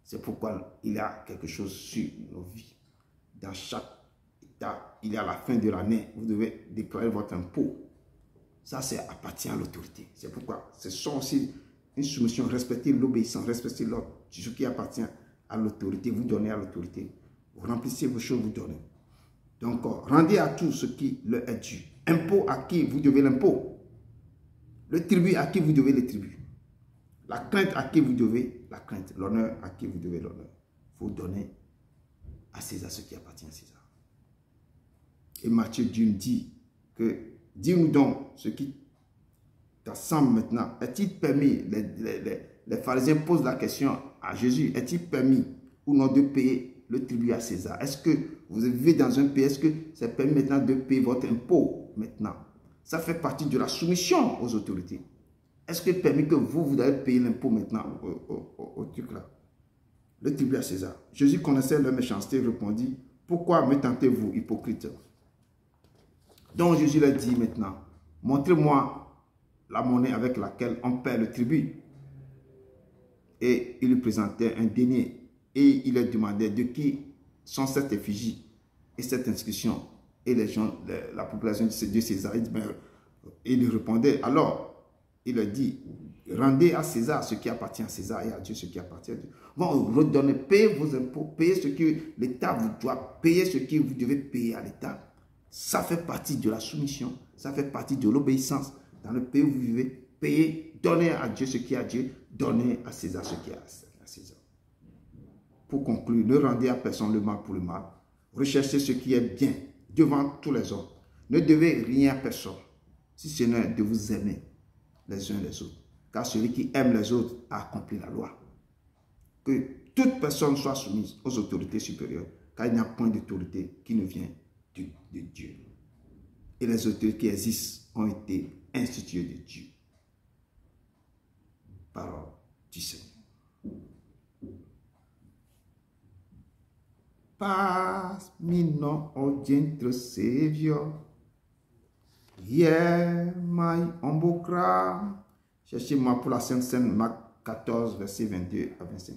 C'est pourquoi il y a quelque chose sur nos vies. Dans chaque État, il y a la fin de l'année, vous devez déclarer votre impôt. Ça, ça appartient à l'autorité. C'est pourquoi ce sont aussi une soumission, respecter l'obéissance, respecter l'ordre. Ce qui appartient à l'autorité, vous donnez à l'autorité. Vous remplissez vos choses, vous donnez. Donc, rendez à tout ce qui leur est dû. Impôt à qui vous devez l'impôt. Le tribut à qui vous devez le tribut. La crainte à qui vous devez la crainte. L'honneur à qui vous devez l'honneur. Il faut donner à César ce qui appartient à César. Et Matthieu dit que, dis-nous donc ce qui t'assemble maintenant. Est-il permis, les pharisiens posent la question à Jésus, est-il permis ou non de payer le tribut à César? Est-ce que vous vivez dans un pays, est-ce que c'est permis maintenant de payer votre impôt maintenant. Ça fait partie de la soumission aux autorités. Est-ce que permet que vous allez payer l'impôt maintenant au truc là? Le tribut à César. Jésus connaissait leur méchanceté et répondit, pourquoi me tentez-vous, hypocrite? Donc Jésus leur dit maintenant, montrez-moi la monnaie avec laquelle on paie le tribut. Et il lui présentait un denier. Et il leur demandait de qui sont cette effigie et cette inscription. Et les gens, la population de César, il lui répondait, alors, il leur dit, rendez à César ce qui appartient à César et à Dieu ce qui appartient à Dieu. Bon, redonnez, payez vos impôts, payez ce que l'État vous doit, payez ce que vous devez payer à l'État. Ça fait partie de la soumission, ça fait partie de l'obéissance. Dans le pays où vous vivez, payez, donnez à Dieu ce qui est à Dieu, donnez à César ce qui est à César. Pour conclure, ne rendez à personne le mal pour le mal. Recherchez ce qui est bien devant tous les hommes. Ne devez rien à personne, si ce n'est de vous aimer les uns les autres. Car celui qui aime les autres a accompli la loi. Que toute personne soit soumise aux autorités supérieures, car il n'y a point d'autorité qui ne vient de Dieu. Et les autorités qui existent ont été instituées de Dieu. Parole du Seigneur. Pass me not, O gentle Savior. Hear my humble cry. Cherchez-moi pour la Sainte Seine, Marc 14, verset 22 à 25.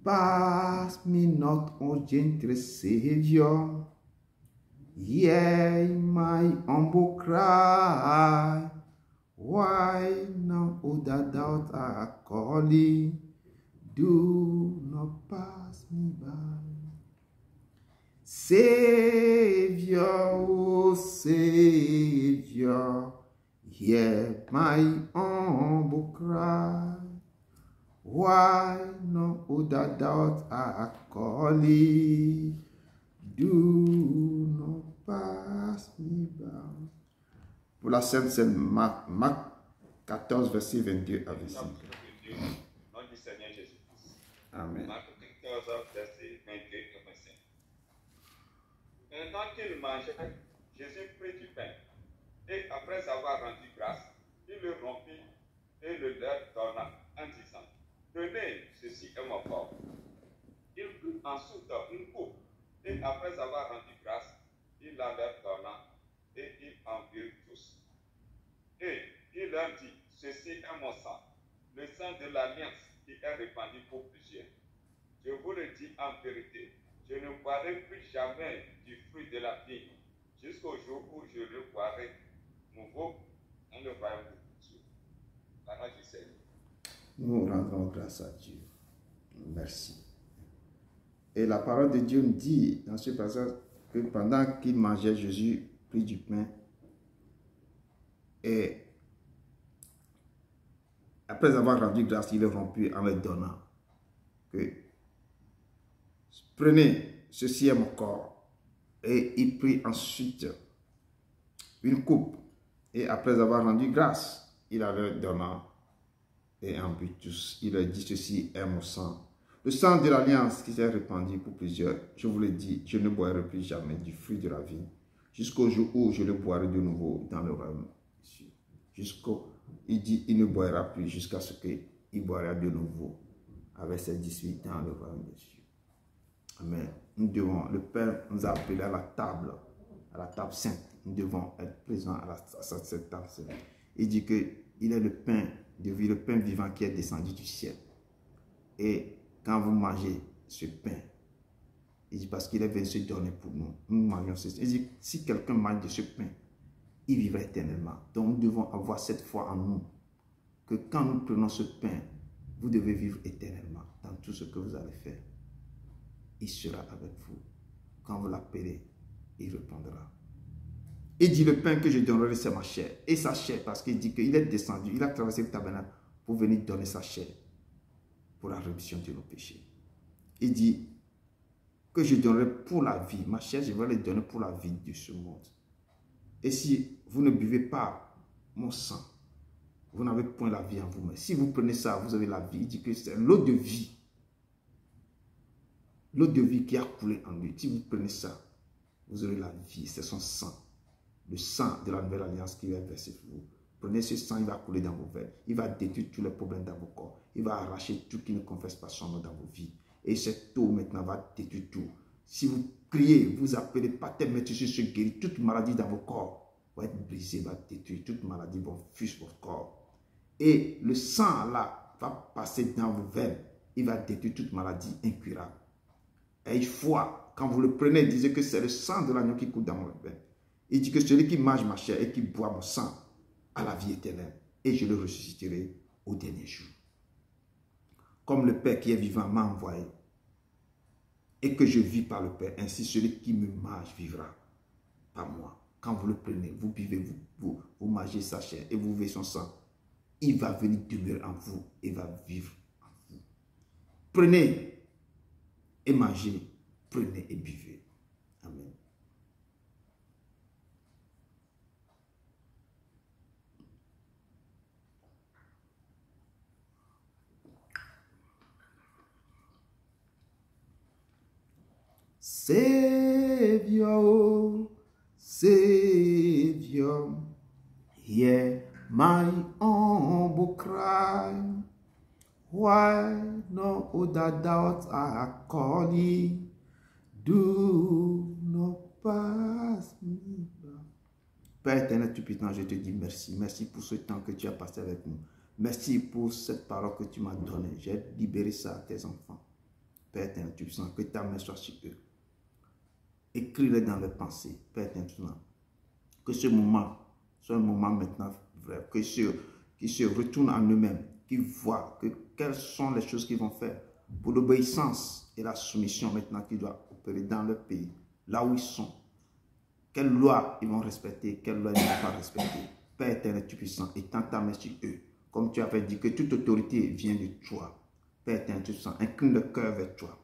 Pass me not, O gentle Savior. Hear my humble cry. Why now, O that thou art calling? Do not pass me by. Savior, oh Savior, hear my humble cry. Why not, oh that thou art calling? Do not pass me by. Pour la Sainte Seine, Marc 14, verset 22 à 25. Amen. Marc 14, verset 22 et 25. Pendant qu'il mangeait, Jésus prit du pain, et après avoir rendu grâce, il le rompit et le leur donna en disant, tenez, ceci est mon corps. Il prit ensuite une coupe, et après avoir rendu grâce, il la leur donna, et ils en burent tous. Et il leur dit, ceci est mon sang, le sang de l'alliance qui est répandu pour plusieurs. Je vous le dis en vérité, je ne boirai plus jamais du fruit de la vigne, jusqu'au jour où je le boirai nouveau dans le royaume de Dieu. Parole du Seigneur. Nous rendons grâce à Dieu. Merci. Et la parole de Dieu nous dit dans ce passage que pendant qu'il mangeait, Jésus prit du pain et après avoir rendu grâce, il le rompit en le donnant. Que prenez, ceci est mon corps. Et il prit ensuite une coupe. Et après avoir rendu grâce, il la leur donna. Et en but tous, il a dit, ceci est mon sang. Le sang de l'alliance qui s'est répandu pour plusieurs. Je vous le dis, je ne boirai plus jamais du fruit de la vie, jusqu'au jour où je le boirai de nouveau dans le royaume. Il dit, il ne boira plus jusqu'à ce qu'il boira de nouveau avec ses disciples dans le royaume de Dieu. Amen. Nous devons, le Père nous a appelés à la table sainte. Nous devons être présents à cette table sainte. Il dit qu'il est le pain de vie, le pain vivant qui est descendu du ciel. Et quand vous mangez ce pain, il dit parce qu'il est venu se donner pour nous. Nous mangeons ce pain. Il dit si quelqu'un mange de ce pain, il vivra éternellement. Donc nous devons avoir cette foi en nous que quand nous prenons ce pain, vous devez vivre éternellement dans tout ce que vous allez faire. Il sera avec vous. Quand vous l'appelez, il répondra. Il dit le pain que je donnerai, c'est ma chair. Et sa chair, parce qu'il dit qu'il est descendu, il a traversé le tabernacle pour venir donner sa chair pour la rémission de nos péchés. Il dit que je donnerai pour la vie. Ma chair, je vais la donner pour la vie de ce monde. Et si vous ne buvez pas mon sang, vous n'avez point la vie en vous. Mais si vous prenez ça, vous avez la vie. Il dit que c'est l'eau de vie. L'eau de vie qui a coulé en lui. Si vous prenez ça, vous aurez la vie. C'est son sang le sang de la nouvelle alliance qui va verser sur vous. Prenez ce sang, il va couler dans vos veines. Il va détruire tous les problèmes dans vos corps. Il va arracher tout qui ne confesse pas son nom dans vos vies. Et cette eau maintenant va détruire tout. Si vous priez, vous appelez Pater, mais Jésus se guérit. Toute maladie dans vos corps va être brisée, va être détruite. Toute maladie va fuir votre corps. Et le sang là va passer dans vos veines. Il va détruire toute maladie incurable. Et une fois, quand vous le prenez, disait que c'est le sang de l'agneau qui coule dans vos veines. Il dit que celui qui mange ma chair et qui boit mon sang a la vie éternelle. Et je le ressusciterai au dernier jour. Comme le Père qui est vivant m'a envoyé. Et que je vis par le Père. Ainsi celui qui me mange vivra par moi. Quand vous le prenez, vous buvez, vous mangez sa chair et vous buvez son sang. Il va venir demeurer en vous et va vivre en vous. Prenez et mangez. Prenez et buvez. Amen. Savior, Savior, hear my humble cry. Why no other doubts are calling? Do not pass me by. Père éternel, Tout-Puissant, je te dis merci. Merci pour ce temps que tu as passé avec nous. Merci pour cette parole que tu m'as donnée. J'ai libéré ça à tes enfants. Père éternel, Tout-Puissant, que ta main soit sur eux. Écris-les dans leurs pensées, Père éternel. Que ce moment soit un moment maintenant vrai. Que ceux qui se retournent en eux-mêmes, qui voient quelles sont les choses qu'ils vont faire pour l'obéissance et la soumission maintenant qui doivent opérer dans leur pays, là où ils sont. Quelles lois ils vont respecter, quelles lois ils ne vont pas respecter. Père éternel, Tout-Puissant, étends ta main sur eux. Comme tu avais dit que toute autorité vient de toi. Père éternel, Tout-Puissant, incline le cœur vers toi.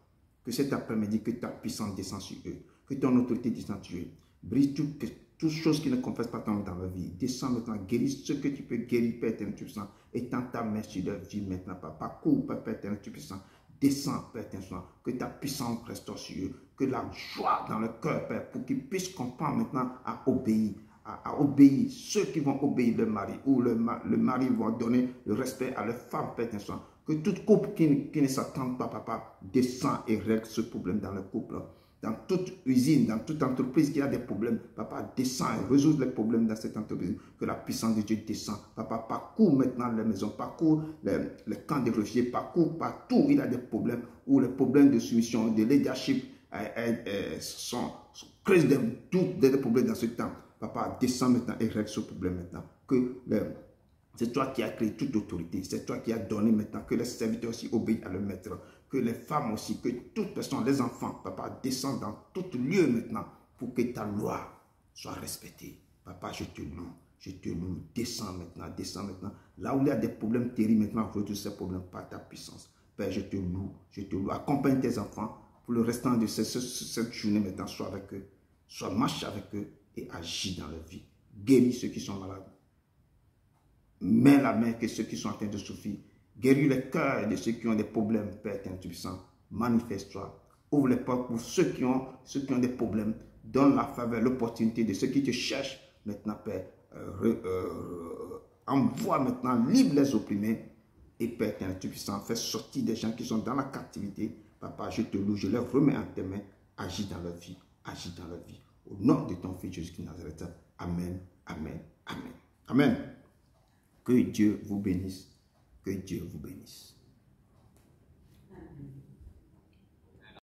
Que cet après-midi, que ta puissance descende sur eux. Que ton autorité descende sur eux. Brise toutes choses qui ne confessent pas ton nom dans leur vie. Descends maintenant, guéris ce que tu peux guérir, Père éternel, Tout-Puissant. Étends ta main sur leur vie maintenant, Papa. Cours, Père éternel, Tout-Puissant. Descends, Père éternel, que ta puissance reste sur eux. Que la joie dans le cœur, Père, pour qu'ils puissent comprendre maintenant à obéir. À obéir. Ceux qui vont obéir le mari, ou le mari va donner le respect à leur femme, Père éternel. Que tout couple qui ne s'attend pas, Papa, descend et règle ce problème dans le couple. Dans toute usine, dans toute entreprise qui a des problèmes, Papa, descend et résout les problèmes dans cette entreprise. Que la puissance de Dieu descend. Papa, parcours maintenant les maisons, parcours les camps de réfugiés, parcours partout où il y a des problèmes, où les problèmes de soumission, de leadership créent des problèmes dans ce temps. Papa, descend maintenant et règle ce problème maintenant. Que c'est toi qui as créé toute autorité. C'est toi qui as donné maintenant que les serviteurs aussi obéissent à leur maître. Que les femmes aussi, que toute personne, les enfants, Papa, descendent dans tout lieu maintenant pour que ta loi soit respectée. Papa, je te loue, descends maintenant. Là où il y a des problèmes terribles maintenant, résoudre ces problèmes par ta puissance. Père, je te loue. Accompagne tes enfants pour le restant de cette journée maintenant, sois avec eux, marche avec eux et agis dans leur vie. Guéris ceux qui sont malades. Mets la main que ceux qui sont en train de souffrir. Guéris le cœur de ceux qui ont des problèmes, Père Tout-Puissant. Manifeste-toi. Ouvre les portes pour ceux qui ont des problèmes. Donne la faveur, l'opportunité de ceux qui te cherchent. Maintenant, Père, envoie maintenant, livre les opprimés. Et Père Tout-Puissant, fais sortir des gens qui sont dans la captivité. Papa, je te loue, je les remets en tes mains. Agis dans leur vie, agis dans leur vie. Au nom de ton Fils Jésus-Christ de Nazareth. Amen, amen, amen. Amen. Que Dieu vous bénisse. Que Dieu vous bénisse. Amen.